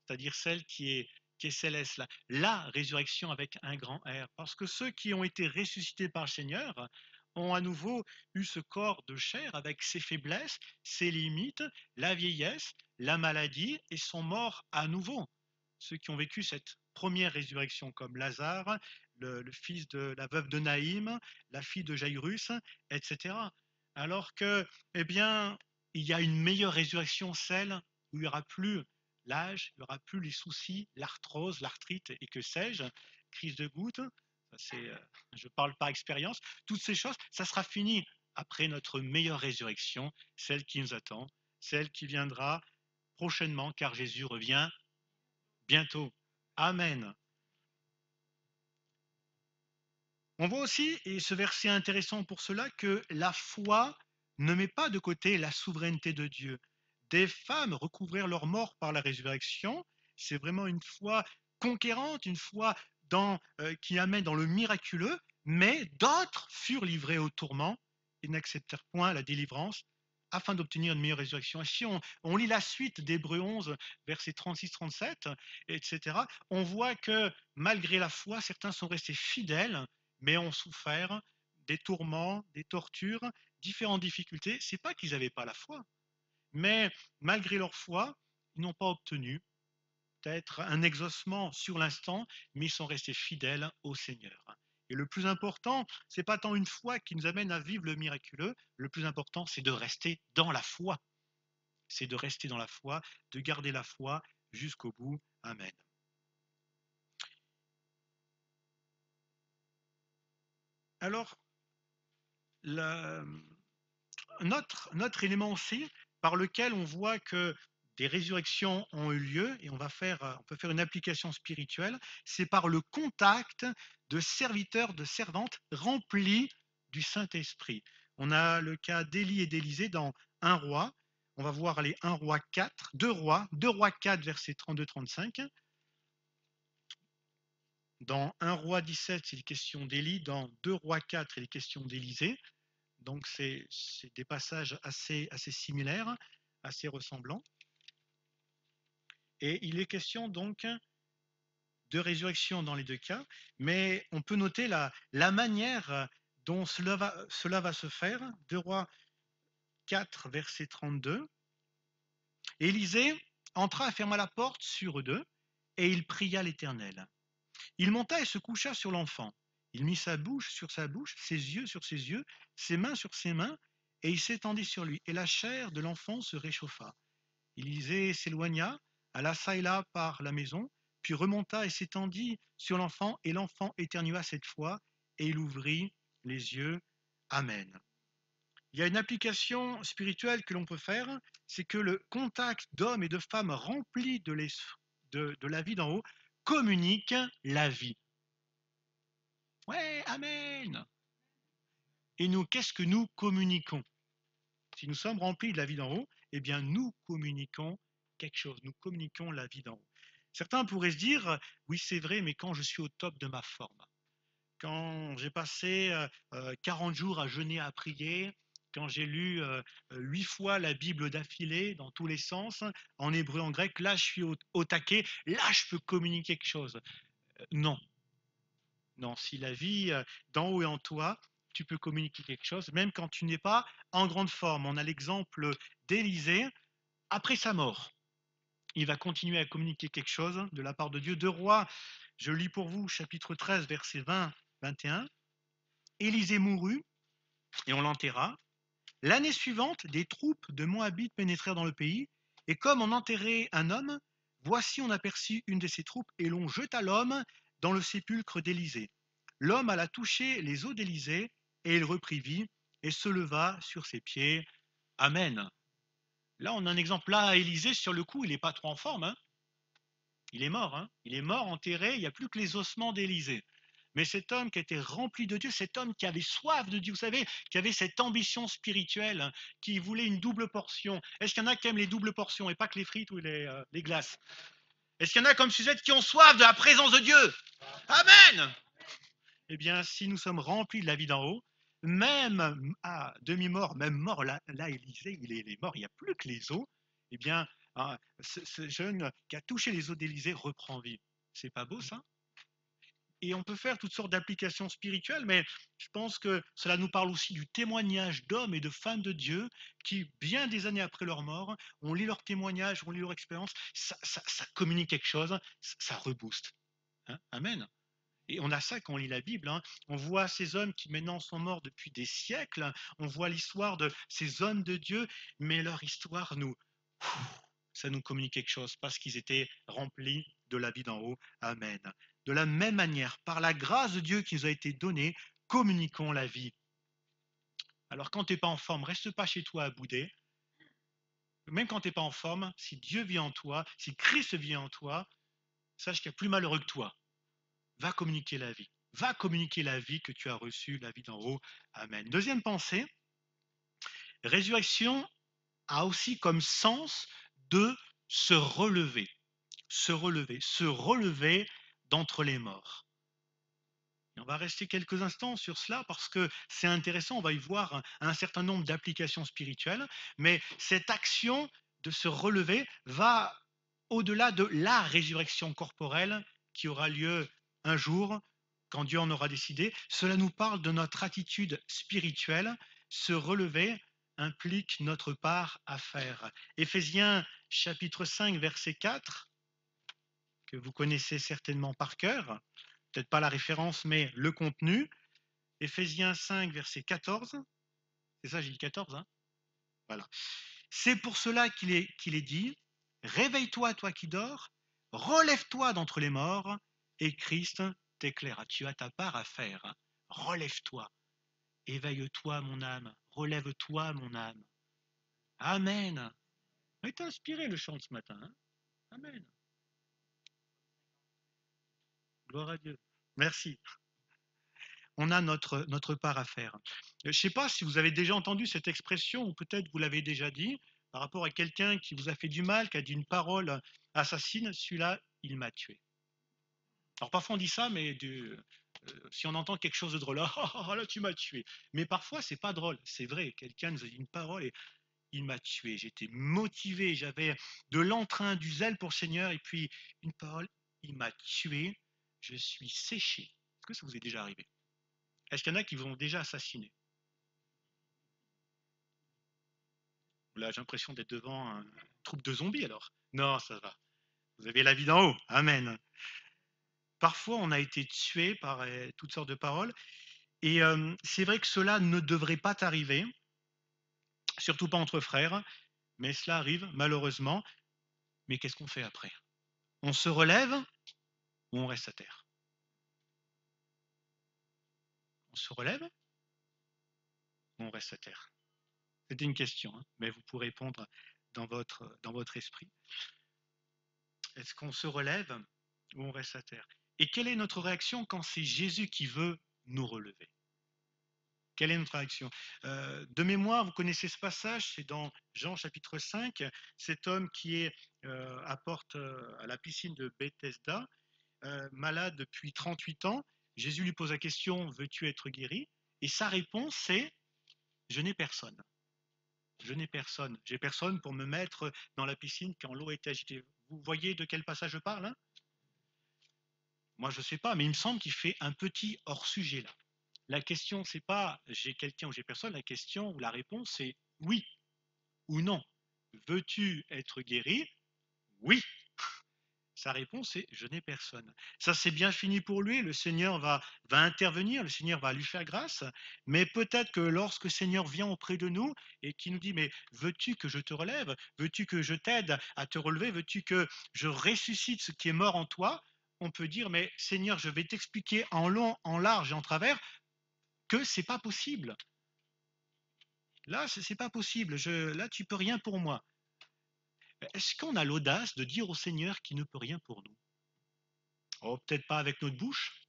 c'est-à-dire celle qui est céleste, la résurrection avec un grand R. Parce que ceux qui ont été ressuscités par le Seigneur ont à nouveau eu ce corps de chair avec ses faiblesses, ses limites, la vieillesse, la maladie, et sont morts à nouveau. Ceux qui ont vécu cette première résurrection, comme Lazare, le fils de la veuve de Naïm, la fille de Jairus, etc. Alors que, il y a une meilleure résurrection, celle où il n'y aura plus l'âge, il n'y aura plus les soucis, l'arthrose, l'arthrite et que sais-je, crise de goutte, je parle par expérience, toutes ces choses, ça sera fini après notre meilleure résurrection, celle qui nous attend, celle qui viendra prochainement, car Jésus revient bientôt. Amen. On voit aussi, et ce verset est intéressant pour cela, que la foi ne met pas de côté la souveraineté de Dieu. Des femmes recouvrirent leur mort par la résurrection. C'est vraiment une foi conquérante, une foi qui amène dans le miraculeux, mais d'autres furent livrés au tourment et n'acceptèrent point la délivrance afin d'obtenir une meilleure résurrection. Et si on lit la suite d'Hébreux 11, versets 36-37, etc., on voit que malgré la foi, certains sont restés fidèles, mais ont souffert des tourments, des tortures, différentes difficultés. C'est pas qu'ils n'avaient pas la foi, mais malgré leur foi, ils n'ont pas obtenu peut-être un exaucement sur l'instant, mais ils sont restés fidèles au Seigneur. Et le plus important, c'est pas tant une foi qui nous amène à vivre le miraculeux, le plus important, c'est de rester dans la foi. C'est de rester dans la foi, de garder la foi jusqu'au bout. Amen. Alors, notre élément aussi, par lequel on voit que des résurrections ont eu lieu, et on peut faire une application spirituelle, c'est par le contact de serviteurs, de servantes remplis du Saint-Esprit. On a le cas d'Élie et d'Élisée dans 1 roi. On va voir les 1 roi 4, 2 rois 4, versets 32-35. Dans 1 roi 17, c'est question d'Élie. Dans 2 rois 4, il est question d'Élisée. Donc, c'est des passages assez similaires, assez ressemblants. Et il est question donc de résurrection dans les deux cas, mais on peut noter la manière dont cela va se faire. 2 rois 4, verset 32. Élisée entra et ferma la porte sur eux deux, et il pria l'Éternel. Il monta et se coucha sur l'enfant. Il mit sa bouche sur sa bouche, ses yeux sur ses yeux, ses mains sur ses mains, et il s'étendit sur lui. Et la chair de l'enfant se réchauffa. Élisée s'éloigna, alla çà et là par la maison, puis remonta et s'étendit sur l'enfant, et l'enfant éternua cette fois, et il ouvrit les yeux. Amen. Il y a une application spirituelle que l'on peut faire, c'est que le contact d'hommes et de femmes remplis de la vie d'en haut communique la vie. Ouais, amen. Et nous, qu'est-ce que nous communiquons? Si nous sommes remplis de la vie d'en haut, eh bien, nous communiquons quelque chose. Nous communiquons la vie d'en haut. Certains pourraient se dire, oui, c'est vrai, mais quand je suis au top de ma forme, quand j'ai passé 40 jours à jeûner, à prier, quand j'ai lu 8 fois la Bible d'affilée dans tous les sens, en hébreu, en grec, là, je suis au taquet, là, je peux communiquer quelque chose. Non, non, si la vie d'en haut est en toi, tu peux communiquer quelque chose, même quand tu n'es pas en grande forme. On a l'exemple d'Élisée, après sa mort. Il va continuer à communiquer quelque chose de la part de Dieu. 2 Rois, je lis pour vous, chapitre 13, versets 20-21. Élisée mourut et on l'enterra. L'année suivante, des troupes de Moabites pénétrèrent dans le pays, et comme on enterrait un homme, voici on aperçut une de ces troupes, et l'on jeta l'homme dans le sépulcre d'Élisée. L'homme alla toucher les os d'Élisée, et il reprit vie, et se leva sur ses pieds. Amen. Là, on a un exemple. Là, Élisée, sur le coup, il n'est pas trop en forme. Hein. Il est mort. Hein. Il est mort, enterré, il n'y a plus que les ossements d'Élisée. Mais cet homme qui était rempli de Dieu, cet homme qui avait soif de Dieu, vous savez, qui avait cette ambition spirituelle, hein, qui voulait une double portion. Est-ce qu'il y en a qui aiment les doubles portions et pas que les frites ou les glaces? Est-ce qu'il y en a comme Suzette qui ont soif de la présence de Dieu? Amen. Eh bien, si nous sommes remplis de la vie d'en haut, même à demi-mort, même mort, là Élisée, il est mort, il n'y a plus que les os, eh bien, ce jeune qui a touché les os d'Élisée reprend vie. C'est pas beau ça? Et on peut faire toutes sortes d'applications spirituelles, mais je pense que cela nous parle aussi du témoignage d'hommes et de femmes de Dieu qui, bien des années après leur mort, on lit leurs témoignages, on lit leur expérience, ça communique quelque chose, ça rebooste. Hein. Amen. Et on a ça quand on lit la Bible. Hein. On voit ces hommes qui maintenant sont morts depuis des siècles. On voit l'histoire de ces hommes de Dieu, mais leur histoire ça nous communique quelque chose parce qu'ils étaient remplis de la vie d'en haut. Amen. De la même manière, par la grâce de Dieu qui nous a été donnée, communiquons la vie. Alors quand tu n'es pas en forme, reste pas chez toi à bouder. Même quand tu n'es pas en forme, si Dieu vit en toi, si Christ vit en toi, sache qu'il y a plus malheureux que toi. Va communiquer la vie. Va communiquer la vie que tu as reçue, la vie d'en haut. Amen. Deuxième pensée, résurrection a aussi comme sens de se relever. Se relever d'entre les morts. Et on va rester quelques instants sur cela parce que c'est intéressant, on va y voir un certain nombre d'applications spirituelles, mais cette action de se relever va au-delà de la résurrection corporelle qui aura lieu un jour quand Dieu en aura décidé. Cela nous parle de notre attitude spirituelle. Se relever implique notre part à faire. Éphésiens chapitre 5, verset 4, que vous connaissez certainement par cœur, peut-être pas la référence, mais le contenu. Éphésiens 5, verset 14, c'est ça, j'ai dit 14, hein? Voilà. C'est pour cela qu'il est dit, réveille-toi, toi qui dors, relève-toi d'entre les morts, et Christ t'éclairera. Tu as ta part à faire. Relève-toi, éveille-toi, mon âme, relève-toi, mon âme. Amen. On est inspiré le chant de ce matin. Hein. Amen. Gloire à Dieu. Merci. On a notre part à faire. Je ne sais pas si vous avez déjà entendu cette expression, ou peut-être vous l'avez déjà dit, par rapport à quelqu'un qui vous a fait du mal, qui a dit une parole assassine, celui-là, il m'a tué. Alors parfois on dit ça, mais si on entend quelque chose de drôle, ah, là tu m'as tué. Mais parfois c'est pas drôle, c'est vrai. Quelqu'un nous a dit une parole et il m'a tué. J'étais motivé, j'avais de l'entrain, du zèle pour le Seigneur, et puis une parole, il m'a tué. Je suis séché. Est-ce que ça vous est déjà arrivé? Est-ce qu'il y en a qui vous ont déjà assassiné? Là, j'ai l'impression d'être devant un troupe de zombies alors. Non, ça va. Vous avez la vie d'en haut. Amen. Parfois, on a été tué par toutes sortes de paroles. Et c'est vrai que cela ne devrait pas t'arriver, surtout pas entre frères, mais cela arrive malheureusement. Mais qu'est-ce qu'on fait après? On se relève ou on reste à terre? On se relève ou on reste à terre? C'était une question, hein, mais vous pourrez répondre dans votre esprit. Est-ce qu'on se relève ou on reste à terre? Et quelle est notre réaction quand c'est Jésus qui veut nous relever? Quelle est notre réaction? De mémoire, vous connaissez ce passage, c'est dans Jean chapitre 5, cet homme qui est apporte à la piscine de Bethesda, malade depuis 38 ans. Jésus lui pose la question, veux-tu être guéri? Et sa réponse c'est, je n'ai personne. Je n'ai personne. J'ai personne pour me mettre dans la piscine quand l'eau est agitée. Vous voyez de quel passage je parle, hein? Moi, je ne sais pas, mais il me semble qu'il fait un petit hors-sujet là. La question, c'est pas j'ai quelqu'un ou j'ai personne. La question ou la réponse, c'est oui ou non. Veux-tu être guéri? Oui. Sa réponse est je n'ai personne. Ça, c'est bien fini pour lui. Le Seigneur va intervenir, le Seigneur va lui faire grâce. Mais peut-être que lorsque le Seigneur vient auprès de nous et qui nous dit mais veux-tu que je te relève? Veux-tu que je t'aide à te relever? Veux-tu que je ressuscite ce qui est mort en toi? On peut dire mais Seigneur, je vais t'expliquer en long, en large et en travers que c'est pas possible. Là, c'est pas possible. Là, tu peux rien pour moi. Est-ce qu'on a l'audace de dire au Seigneur qu'il ne peut rien pour nous? Oh, peut-être pas avec notre bouche,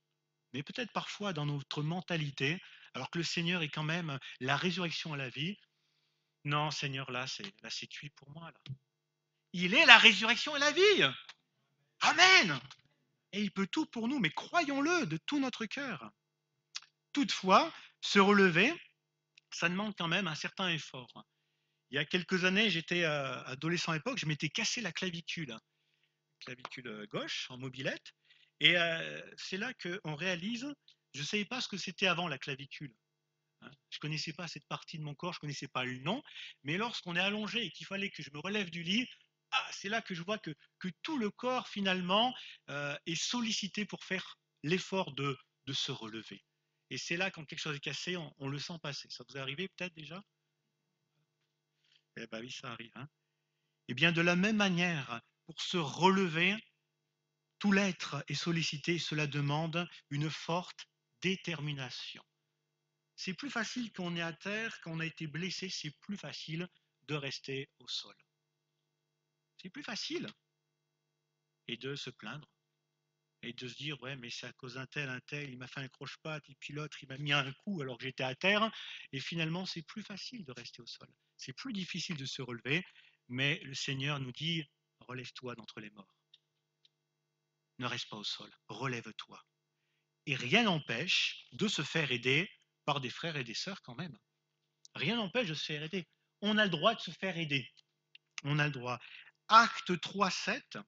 mais peut-être parfois dans notre mentalité, alors que le Seigneur est quand même la résurrection à la vie. Non, Seigneur, là c'est cuit pour moi. Là. Il est la résurrection et la vie. Amen. Et il peut tout pour nous, mais croyons-le de tout notre cœur. Toutefois, se relever, ça demande quand même un certain effort. Il y a quelques années, j'étais adolescent à l'époque, je m'étais cassé la clavicule gauche en mobilette. Et c'est là qu'on réalise, je ne savais pas ce que c'était avant la clavicule. Hein. Je ne connaissais pas cette partie de mon corps, je ne connaissais pas le nom. Mais lorsqu'on est allongé et qu'il fallait que je me relève du lit, c'est là que je vois que tout le corps finalement est sollicité pour faire l'effort de se relever. Et c'est là quand quelque chose est cassé, on le sent passer. Ça vous est arrivé peut-être déjà? Eh bien oui, ça arrive. Hein. Et bien de la même manière, pour se relever, tout l'être est sollicité, cela demande une forte détermination. C'est plus facile quand on est à terre, quand on a été blessé, c'est plus facile de rester au sol. C'est plus facile. Et de se plaindre. Et de se dire, ouais, mais c'est à cause un tel, il m'a fait un croche-patte, et puis l'autre, il m'a mis un coup alors que j'étais à terre. Et finalement, c'est plus facile de rester au sol. C'est plus difficile de se relever, mais le Seigneur nous dit, relève-toi d'entre les morts. Ne reste pas au sol, relève-toi. Et rien n'empêche de se faire aider par des frères et des sœurs quand même. Rien n'empêche de se faire aider. On a le droit de se faire aider. On a le droit. Acte 3, 7,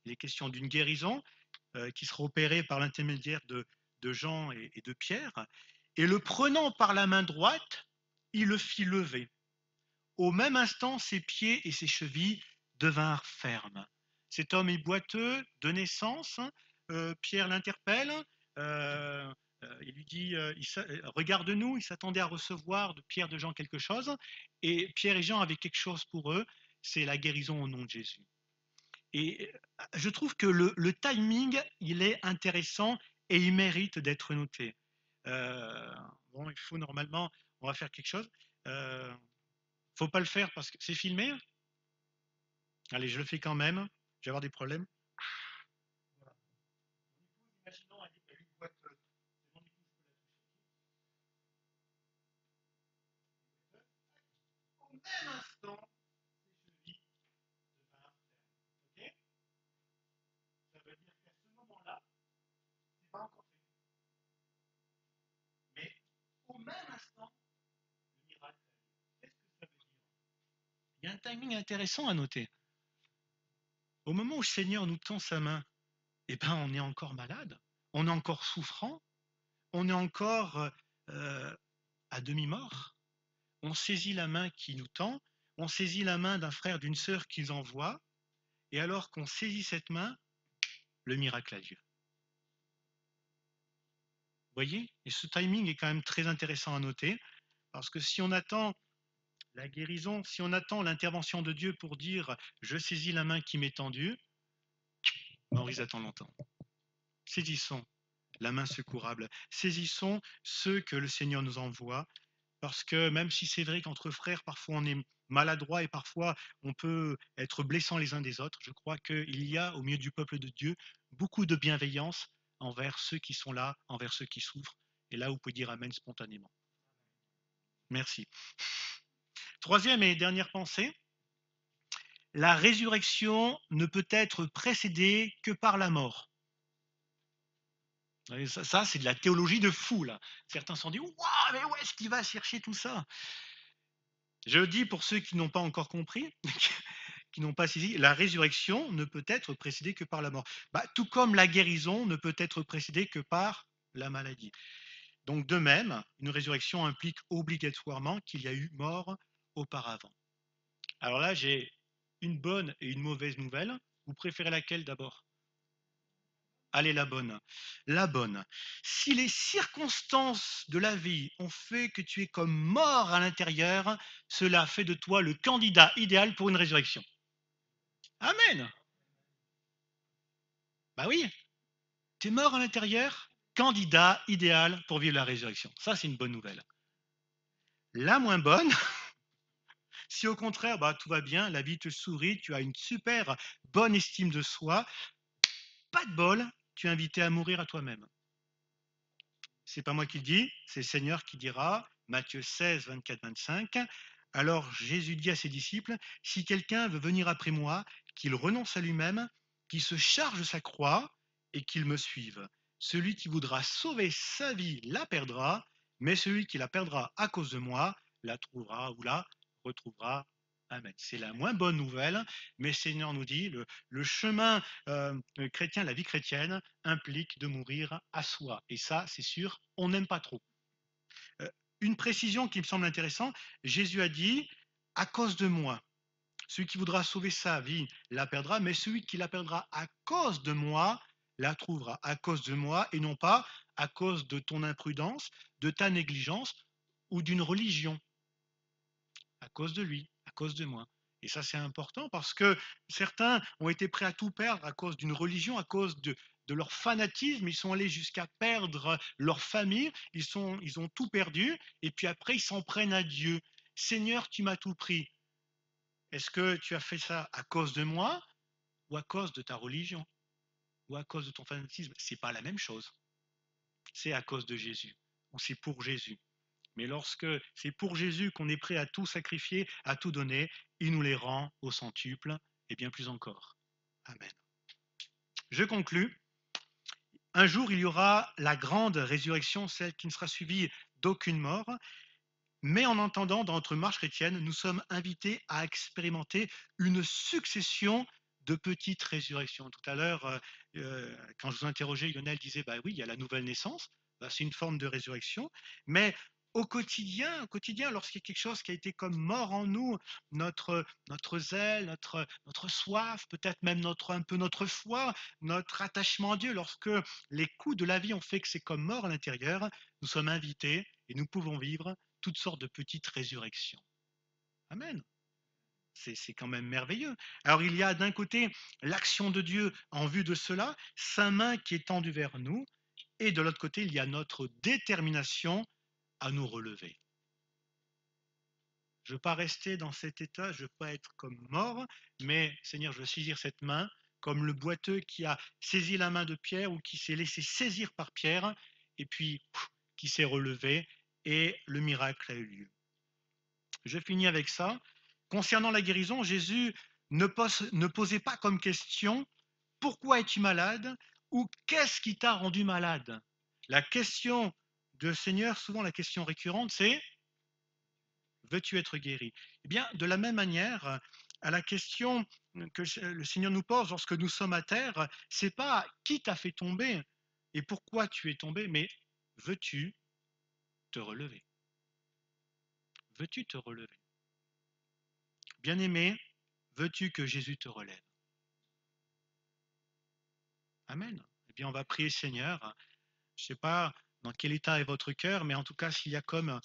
il est question d'une guérison qui sera opérée par l'intermédiaire de Jean et de Pierre. Et le prenant par la main droite, il le fit lever. Au même instant, ses pieds et ses chevilles devinrent fermes. Cet homme est boiteux de naissance. Pierre l'interpelle. Il lui dit regarde-nous. Il s'attendait à recevoir de Pierre de Jean quelque chose. Et Pierre et Jean avaient quelque chose pour eux c'est la guérison au nom de Jésus. Et je trouve que le timing, il est intéressant et il mérite d'être noté. Bon, il faut normalement, on va faire quelque chose. Faut pas le faire parce que c'est filmé. Allez, je le fais quand même. Je vais avoir des problèmes. Voilà. Imaginons une boiteuse. Au même instant, ses chevilles devinrent fermes. Ok. Ça veut dire qu'à ce moment-là, un timing intéressant à noter. Au moment où le Seigneur nous tend sa main, eh ben, on est encore malade, on est encore souffrant, on est encore à demi-mort. On saisit la main qui nous tend, on saisit la main d'un frère, d'une sœur qu'ils envoient, et alors qu'on saisit cette main, le miracle a lieu. Vous voyez? Et ce timing est quand même très intéressant à noter, parce que si on attend la guérison, si on attend l'intervention de Dieu pour dire « je saisis la main qui m'est tendue », on risque d'attendre longtemps. Saisissons la main secourable, saisissons ceux que le Seigneur nous envoie, parce que même si c'est vrai qu'entre frères, parfois on est maladroit et parfois on peut être blessant les uns des autres, je crois qu'il y a au milieu du peuple de Dieu beaucoup de bienveillance envers ceux qui sont là, envers ceux qui souffrent. Et là, vous pouvez dire Amen spontanément. Merci. Troisième et dernière pensée, la résurrection ne peut être précédée que par la mort. Ça c'est de la théologie de fou, là. Certains se sont dit, waouh, mais où est-ce qu'il va chercher tout ça? Je le dis pour ceux qui n'ont pas encore compris, qui n'ont pas saisi, la résurrection ne peut être précédée que par la mort. Tout comme la guérison ne peut être précédée que par la maladie. Donc de même, une résurrection implique obligatoirement qu'il y a eu mort auparavant. Alors là, j'ai une bonne et une mauvaise nouvelle. Vous préférez laquelle d'abord? Allez, la bonne. La bonne. Si les circonstances de la vie ont fait que tu es comme mort à l'intérieur, cela fait de toi le candidat idéal pour une résurrection. Amen. Bah oui, tu es mort à l'intérieur, candidat idéal pour vivre la résurrection. Ça, c'est une bonne nouvelle. La moins bonne, si au contraire, tout va bien, la vie te sourit, tu as une super bonne estime de soi, pas de bol, tu es invité à mourir à toi-même. C'est pas moi qui le dis, c'est le Seigneur qui dira, Matthieu 16, 24, 25. Alors Jésus dit à ses disciples, si quelqu'un veut venir après moi, qu'il renonce à lui-même, qu'il se charge de sa croix et qu'il me suive. Celui qui voudra sauver sa vie la perdra, mais celui qui la perdra à cause de moi la trouvera ou la retrouvera. Amen. C'est la moins bonne nouvelle, mais le Seigneur nous dit, le chemin chrétien, la vie chrétienne, implique de mourir à soi. Et ça, c'est sûr, on n'aime pas trop. Une précision qui me semble intéressante, Jésus a dit, à cause de moi, celui qui voudra sauver sa vie la perdra, mais celui qui la perdra à cause de moi la trouvera. À cause de moi et non pas à cause de ton imprudence, de ta négligence ou d'une religion. À cause de lui, à cause de moi. Et ça, c'est important parce que certains ont été prêts à tout perdre à cause d'une religion, à cause de leur fanatisme. Ils sont allés jusqu'à perdre leur famille. Ils ont tout perdu. Et puis après, ils s'en prennent à Dieu. Seigneur, tu m'as tout pris. Est-ce que tu as fait ça à cause de moi ou à cause de ta religion ou à cause de ton fanatisme? C'est pas la même chose. C'est à cause de Jésus ou c'est pour Jésus. Mais lorsque c'est pour Jésus qu'on est prêt à tout sacrifier, à tout donner, il nous les rend au centuple et bien plus encore. Amen. Je conclus. Un jour, il y aura la grande résurrection, celle qui ne sera suivie d'aucune mort. Mais en entendant, dans notre marche chrétienne, nous sommes invités à expérimenter une succession de petites résurrections. Tout à l'heure, quand je vous interrogeais, Lionel disait, oui, il y a la nouvelle naissance, c'est une forme de résurrection, mais au quotidien, lorsqu'il y a quelque chose qui a été comme mort en nous, notre zèle, notre soif, peut-être même un peu notre foi, notre attachement à Dieu, lorsque les coups de la vie ont fait que c'est comme mort à l'intérieur, nous sommes invités et nous pouvons vivre toutes sortes de petites résurrections. Amen. C'est quand même merveilleux. Alors il y a d'un côté l'action de Dieu en vue de cela, sa main qui est tendue vers nous, et de l'autre côté, il y a notre détermination à nous relever. Je ne veux pas rester dans cet état, je ne veux pas être comme mort, mais Seigneur, je veux saisir cette main comme le boiteux qui a saisi la main de Pierre ou qui s'est laissé saisir par Pierre et puis qui s'est relevé et le miracle a eu lieu. Je finis avec ça. Concernant la guérison, Jésus ne posait pas comme question « Pourquoi es-tu malade ?» ou « Qu'est-ce qui t'a rendu malade ?» La question de Seigneur, souvent la question récurrente, c'est veux-tu être guéri? Eh bien, de la même manière, à la question que le Seigneur nous pose lorsque nous sommes à terre, c'est pas qui t'a fait tomber et pourquoi tu es tombé, mais veux-tu te relever? Veux-tu te relever? Bien-aimé, veux-tu que Jésus te relève? Amen. Eh bien, on va prier Seigneur. Je ne sais pas dans quel état est votre cœur, mais en tout cas, s'il y a comme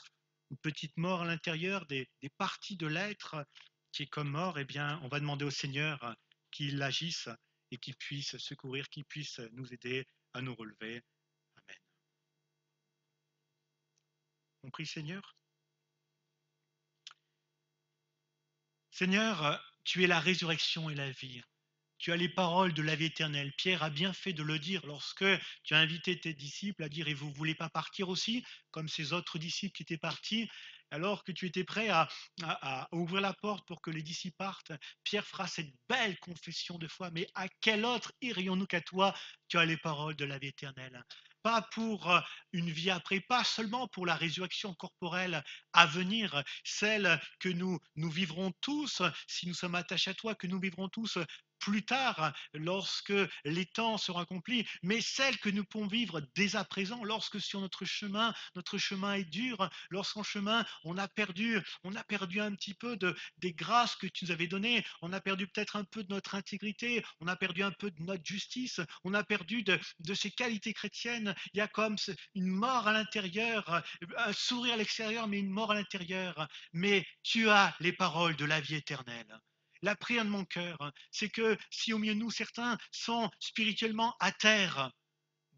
une petite mort à l'intérieur, des parties de l'être qui est comme mort, eh bien, on va demander au Seigneur qu'il agisse et qu'il puisse secourir, qu'il puisse nous aider à nous relever. Amen. On prie Seigneur. Seigneur, tu es la résurrection et la vie. Tu as les paroles de la vie éternelle. Pierre a bien fait de le dire lorsque tu as invité tes disciples à dire et vous ne voulez pas partir aussi, comme ces autres disciples qui étaient partis, alors que tu étais prêt à ouvrir la porte pour que les disciples partent. Pierre fera cette belle confession de foi, mais à quel autre irions-nous qu'à toi? Tu as les paroles de la vie éternelle. Pas pour une vie après, pas seulement pour la résurrection corporelle à venir, celle que nous vivrons tous si nous sommes attachés à toi, que nous vivrons tous plus tard, lorsque les temps seront accomplis, mais celle que nous pouvons vivre dès à présent, lorsque sur notre chemin est dur, lorsqu'en chemin, on a perdu un petit peu des grâces que tu nous avais données, on a perdu peut-être un peu de notre intégrité, on a perdu un peu de notre justice, on a perdu de ces qualités chrétiennes. Il y a comme une mort à l'intérieur, un sourire à l'extérieur, mais une mort à l'intérieur. Mais tu as les paroles de la vie éternelle. La prière de mon cœur, c'est que si au milieu de nous, certains sont spirituellement à terre,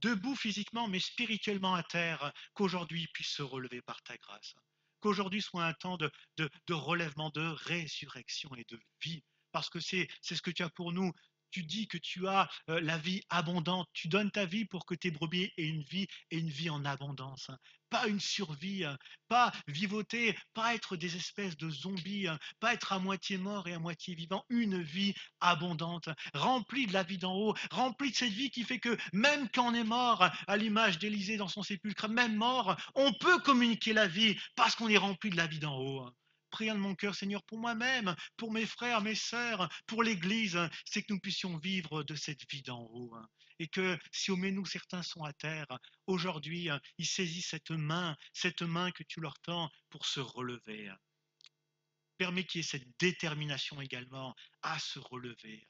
debout physiquement, mais spirituellement à terre, qu'aujourd'hui ils puissent se relever par ta grâce. Qu'aujourd'hui soit un temps de relèvement, de résurrection et de vie. Parce que c'est ce que tu as pour nous. Tu dis que tu as la vie abondante. Tu donnes ta vie pour que tes brebis aient une vie et une vie en abondance. Pas une survie, pas vivoter, pas être des espèces de zombies, pas être à moitié mort et à moitié vivant. Une vie abondante, remplie de la vie d'en haut, remplie de cette vie qui fait que même quand on est mort, à l'image d'Élisée dans son sépulcre, même mort, on peut communiquer la vie parce qu'on est rempli de la vie d'en haut. Prière de mon cœur, Seigneur, pour moi-même, pour mes frères, mes sœurs, pour l'Église, c'est que nous puissions vivre de cette vie d'en haut. Et que si au milieu de nous certains sont à terre, aujourd'hui, ils saisissent cette main que tu leur tends pour se relever. Permets qu'il y ait cette détermination également à se relever.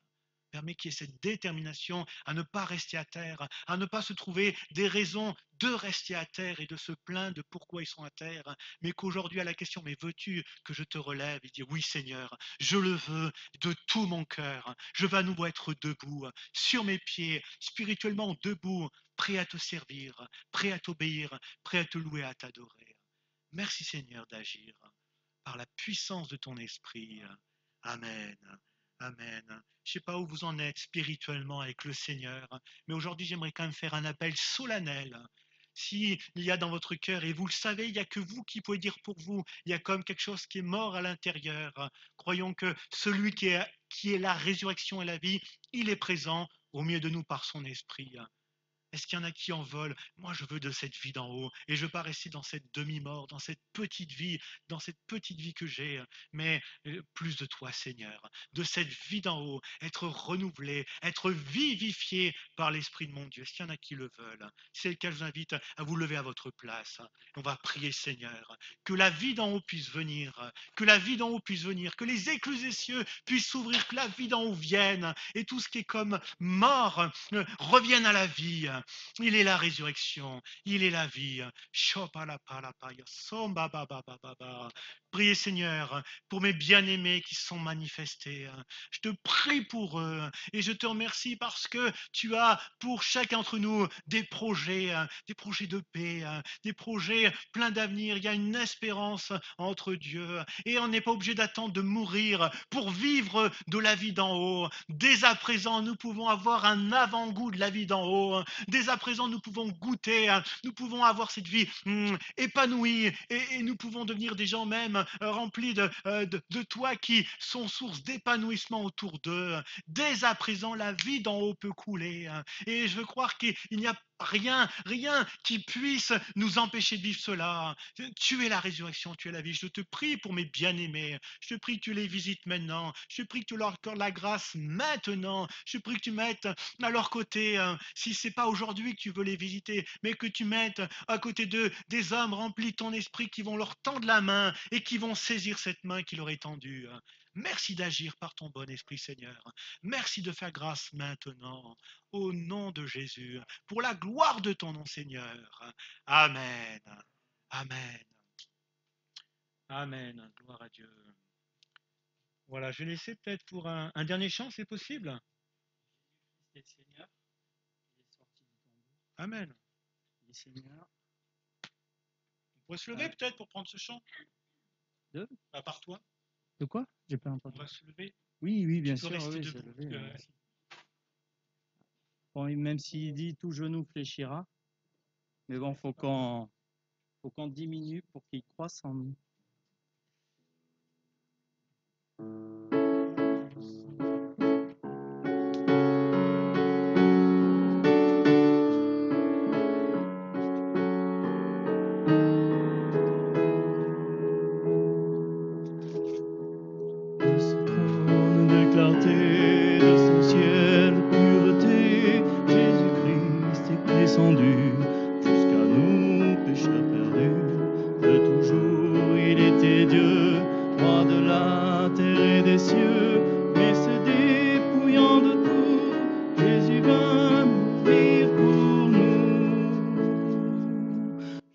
Permets qu'il y ait cette détermination à ne pas rester à terre, à ne pas se trouver des raisons de rester à terre et de se plaindre de pourquoi ils sont à terre, mais qu'aujourd'hui à la question, mais veux-tu que je te relève? Et dire oui Seigneur, je le veux de tout mon cœur. Je veux à nouveau être debout, sur mes pieds, spirituellement debout, prêt à te servir, prêt à t'obéir, prêt à te louer, à t'adorer. Merci Seigneur d'agir par la puissance de ton esprit. Amen. Amen. Je ne sais pas où vous en êtes spirituellement avec le Seigneur, mais aujourd'hui j'aimerais quand même faire un appel solennel. S'il y a dans votre cœur, et vous le savez, il n'y a que vous qui pouvez dire pour vous, il y a comme quelque chose qui est mort à l'intérieur. Croyons que celui qui est la résurrection et la vie, il est présent au milieu de nous par son esprit. Est-ce qu'il y en a qui en veulent? Moi, je veux de cette vie d'en haut. Et je ne veux pas rester dans cette demi-mort, dans cette petite vie que j'ai. Mais plus de toi, Seigneur. De cette vie d'en haut. Être renouvelé, être vivifié par l'Esprit de mon Dieu. Est-ce qu'il y en a qui le veulent? Si c'est le cas, je vous invite à vous lever à votre place. On va prier, Seigneur. Que la vie d'en haut puisse venir. Que la vie d'en haut puisse venir. Que les écluses des cieux puissent s'ouvrir. Que la vie d'en haut vienne. Et tout ce qui est comme mort revienne à la vie. Il est la résurrection, il est la vie. Shopalapalapaya, sombababababa. Priez Seigneur pour mes bien-aimés qui sont manifestés. Je te prie pour eux et je te remercie parce que tu as pour chacun d'entre nous des projets de paix, des projets pleins d'avenir. Il y a une espérance entre Dieu et on n'est pas obligé d'attendre de mourir pour vivre de la vie d'en haut. Dès à présent, nous pouvons avoir un avant-goût de la vie d'en haut. Dès à présent, nous pouvons goûter, nous pouvons avoir cette vie épanouie et nous pouvons devenir des gens même remplis de toi qui sont source d'épanouissement autour d'eux. Dès à présent, la vie d'en haut peut couler. Et je veux croire qu'il n'y a Rien, rien qui puisse nous empêcher de vivre cela. Tu es la résurrection, tu es la vie. Je te prie pour mes bien-aimés. Je te prie que tu les visites maintenant. Je te prie que tu leur accordes la grâce maintenant. Je te prie que tu mettes à leur côté, si c'est pas aujourd'hui que tu veux les visiter, mais que tu mettes à côté d'eux des hommes remplis de ton esprit qui vont leur tendre la main et qui vont saisir cette main qui leur est tendue. Merci d'agir par ton bon esprit, Seigneur. Merci de faire grâce maintenant. Au nom de Jésus, pour la gloire de ton nom, Seigneur. Amen. Amen. Amen. Gloire à Dieu. Voilà, je vais laisser peut-être pour un dernier chant, c'est possible? Jésus-Christ est Seigneur, il est sorti du tombeau, Amen. il est Seigneur. On pourrait se lever peut-être pour prendre ce chant? De À part toi, De quoi? J'ai pas on entendu. va se lever. Oui, oui, bien Tu peux sûr, rester oui, debout. Bon, et même s'il dit tout genou fléchira, mais bon, faut qu'on diminue pour qu'il croisse en nous. De ce trône de clarté, de son ciel de pureté, Jésus-Christ est descendu jusqu'à nous, pécheurs perdus. De toujours il était Dieu, roi de la terre et des cieux, mais se dépouillant de tout, Jésus vint mourir pour nous.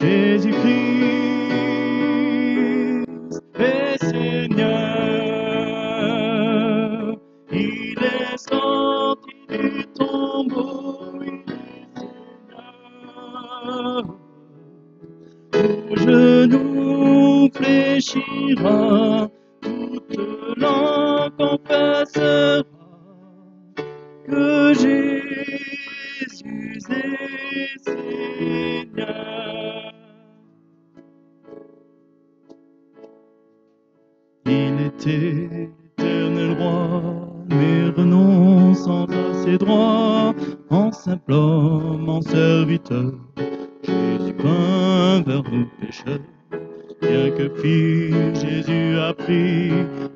Jésus-Christ est Seigneur, il est sorti du tombeau, il est Seigneur. Tout genou fléchira, toute langue confessera que Jésus est Seigneur. Il était l'éternel roi, mais renonçant à ses droits, en simple homme, en serviteur, Jésus vint vers nous pécheurs. Bien que pire, Jésus a pris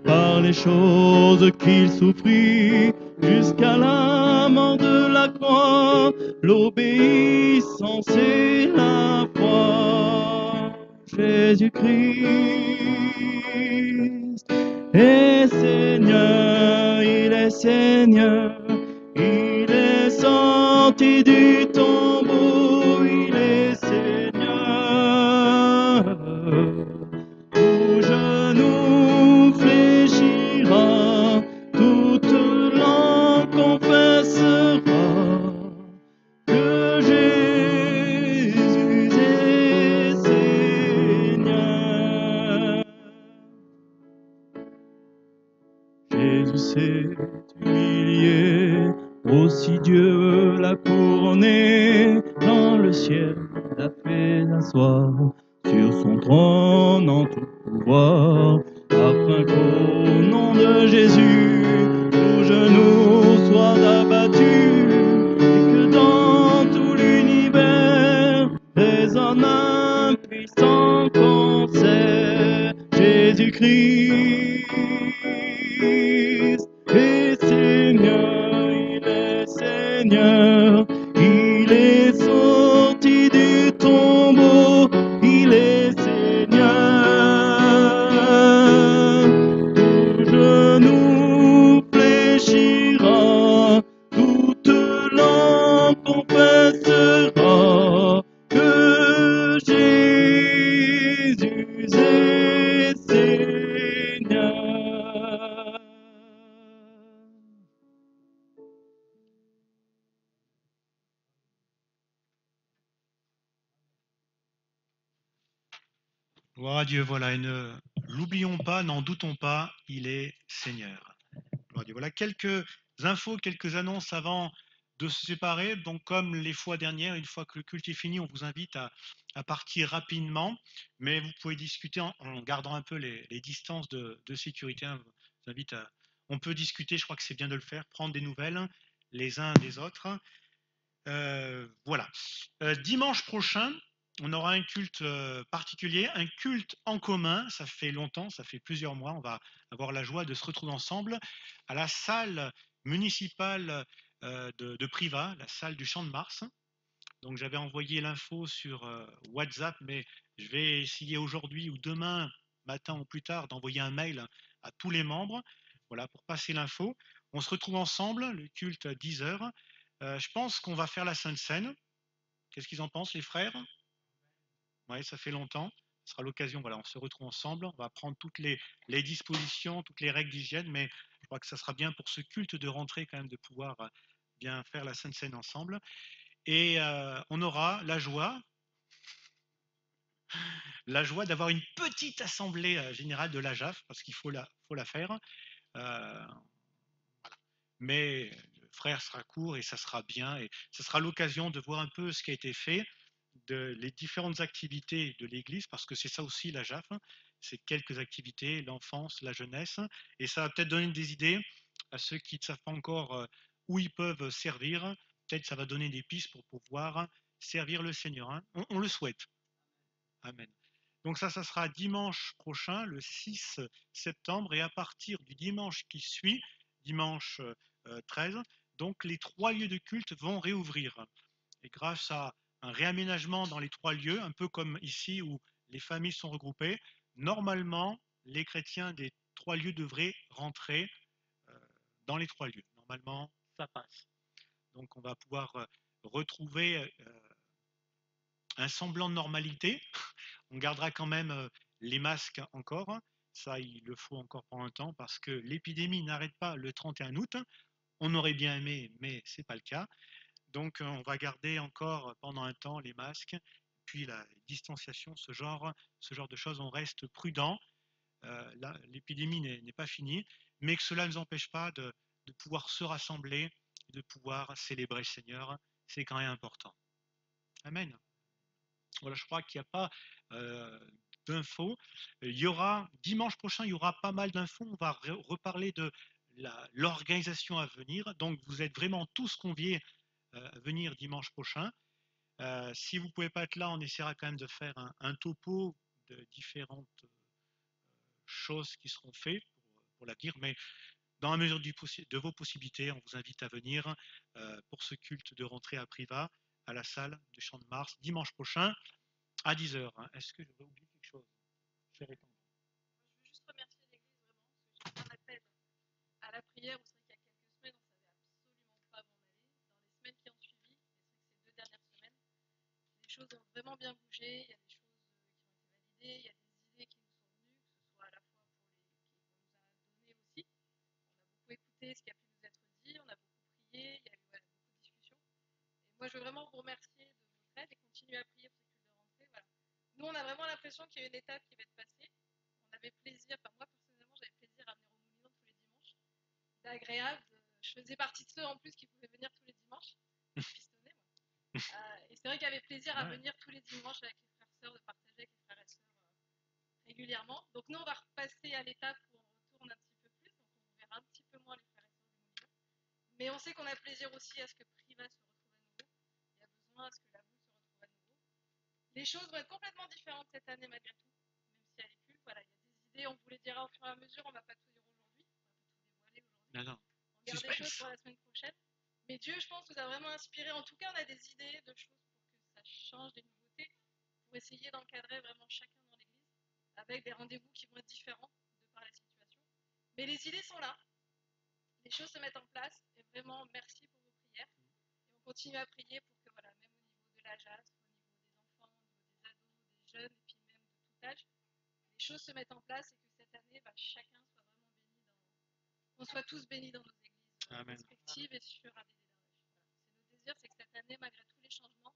par les choses qu'il souffrit, jusqu'à la mort de la croix, l'obéissance et la foi. Jésus-Christ est Seigneur, il est Seigneur, il est sorti du tombeau, il est Seigneur. Tout genou fléchira, toute langue confessera que Jésus est Seigneur. Jésus s'est humilié, aussi Dieu l'a couronné, dans le ciel l'a fait asseoir, sur son trône en tout pouvoir, afin qu'au nom de Jésus, tout genou soit abattu, et que dans tout l'univers résonne un puissant concert. Jésus-Christ est Seigneur, il est Seigneur, il est sorti du tombeau, il est Seigneur. Tout genou fléchira, toute langue confessera que Jésus est Seigneur. Gloire à Dieu, voilà, et ne l'oublions pas, n'en doutons pas, il est Seigneur. Gloire à Dieu. Voilà quelques infos, quelques annonces avant de se séparer. Donc, comme les fois dernières, une fois que le culte est fini, on vous invite à partir rapidement, mais vous pouvez discuter en gardant un peu les distances de sécurité. Hein. Je vous invite on peut discuter, je crois que c'est bien de le faire, prendre des nouvelles les uns des autres. Voilà. Dimanche prochain, on aura un culte particulier, un culte en commun. Ça fait longtemps, ça fait plusieurs mois. On va avoir la joie de se retrouver ensemble à la salle municipale de Privas, la salle du Champ de Mars. Donc j'avais envoyé l'info sur WhatsApp, mais je vais essayer aujourd'hui ou demain matin ou plus tard d'envoyer un mail à tous les membres, voilà, pour passer l'info. On se retrouve ensemble, le culte à 10 heures. Je pense qu'on va faire la Sainte Seine. Qu'est-ce qu'ils en pensent, les frères? Oui, ça fait longtemps. Ce sera l'occasion, voilà, on se retrouve ensemble. On va prendre toutes les dispositions, toutes les règles d'hygiène, mais je crois que ça sera bien pour ce culte de rentrée quand même de pouvoir bien faire la Sainte Seine ensemble. Et on aura la joie d'avoir une petite assemblée générale de la JAF, parce qu'il faut la faire. Euh, mais le frère sera court et ça sera bien, et ça sera l'occasion de voir un peu ce qui a été fait, les différentes activités de l'Église, parce que c'est ça aussi la JAF, hein, c'est quelques activités, l'enfance, la jeunesse, et ça va peut-être donner des idées à ceux qui ne savent pas encore où ils peuvent servir. Peut-être ça va donner des pistes pour pouvoir servir le Seigneur, hein. On le souhaite. Amen. Donc ça sera dimanche prochain, le 6 septembre, et à partir du dimanche qui suit, dimanche 13, donc les 3 lieux de culte vont réouvrir. Et grâce à un réaménagement dans les 3 lieux, un peu comme ici où les familles sont regroupées, normalement, les chrétiens des 3 lieux devraient rentrer euh, dans les 3 lieux. Normalement, ça passe. Donc on va pouvoir retrouver un semblant de normalité. On gardera quand même les masques encore. Ça, il le faut encore pour un temps parce que l'épidémie n'arrête pas le 31 août. On aurait bien aimé, mais ce n'est pas le cas. Donc, on va garder encore pendant un temps les masques, puis la distanciation, ce genre de choses. On reste prudent. L'épidémie n'est pas finie, mais que cela ne nous empêche pas de pouvoir se rassembler, de pouvoir célébrer le Seigneur. C'est quand même important. Amen. Voilà, je crois qu'il n'y a pas d'infos. Il y aura, dimanche prochain, il y aura pas mal d'infos. On va reparler de l'organisation à venir. Donc, vous êtes vraiment tous conviés à venir dimanche prochain. Si vous ne pouvez pas être là, on essaiera quand même de faire un topo de différentes choses qui seront faites pour l'avenir. Mais dans la mesure de vos possibilités, on vous invite à venir pour ce culte de rentrée à Privas, à la salle du Champ de Mars, dimanche prochain à 10 heures. Est-ce que j'aurais oublié quelque chose? Je vais répondre. Je veux juste remercier l'Église vraiment, parce que j'ai fait un appel à la prière où c'est vrai qu'il y a quelques semaines, on ne savait absolument pas où on allait. Dans les semaines qui ont suivi, et c'est vrai que ces 2 dernières semaines, les choses ont vraiment bien bougé, il y a des choses qui ont été validées, il y a des idées qui nous sont venues, que ce soit à la fois pour les qu'on nous a données aussi. On a beaucoup écouté ce qui a pu nous être dit, on a beaucoup prié, il y a eu beaucoup de discussions. Et moi, je veux vraiment vous remercier de votre aide et continuer à prier pour ces cultes de rentrée. Voilà. Nous, on a vraiment l'impression qu'il y a une étape qui va être passée. On avait plaisir, enfin moi personnellement, j'avais plaisir à venir au Moulineau tous les dimanches. C'était agréable. Je faisais partie de ceux en plus qui pouvaient venir tous les dimanches. Je pistonnais, moi. Et c'est vrai qu'il y avait plaisir à venir tous les dimanches avec les frères et sœurs, de partager avec les frères et sœurs régulièrement. Donc nous, on va repasser à l'étape où on retourne un petit peu plus, donc on verra un petit peu moins les frères et sœurs du Moulineau. Mais on sait qu'on a plaisir aussi à ce que Privas se retrouve à nouveau. Il y a besoin à ce que la boule se retrouve à nouveau. Les choses vont être complètement différentes cette année malgré tout, même si elle est plus. Voilà, il y a des idées, on vous les dira au fur et à mesure, on ne va pas tout dire aujourd'hui, on va pas tout dévoiler aujourd'hui. Non, non. On garde des choses pour la semaine prochaine. Mais Dieu, je pense, nous a vraiment inspiré. En tout cas, on a des idées de choses pour que ça change, des nouveautés, pour essayer d'encadrer vraiment chacun dans l'Église, avec des rendez-vous qui vont être différents de par la situation. Mais les idées sont là, les choses se mettent en place, et vraiment, merci pour vos prières. Et on continue à prier pour que, voilà, même au niveau de la JAS, au niveau des enfants, au niveau des ados, des jeunes, et puis même de tout âge, les choses se mettent en place et que cette année, chacun soit vraiment béni qu'on soit tous bénis dans nos églises respectives et sur ADD Darèche. Voilà. C'est notre désir, c'est que cette année, malgré tous les changements,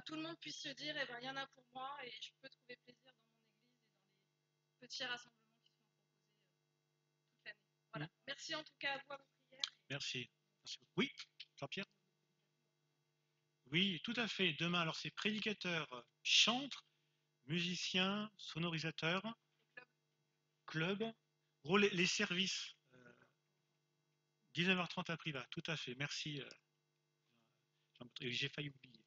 tout le monde puisse se dire, il y en a pour moi et je peux trouver plaisir dans mon église et dans les petits rassemblements qui sont proposés toute l'année. Voilà. Merci en tout cas à vous, à vos prières. Merci. Oui, Jean-Pierre? Oui, tout à fait. Demain, alors c'est prédicateur, chantre, musicien, sonorisateur, club. Gros, les services, 19h30 à Privas, tout à fait. Merci, et j'ai failli oublier.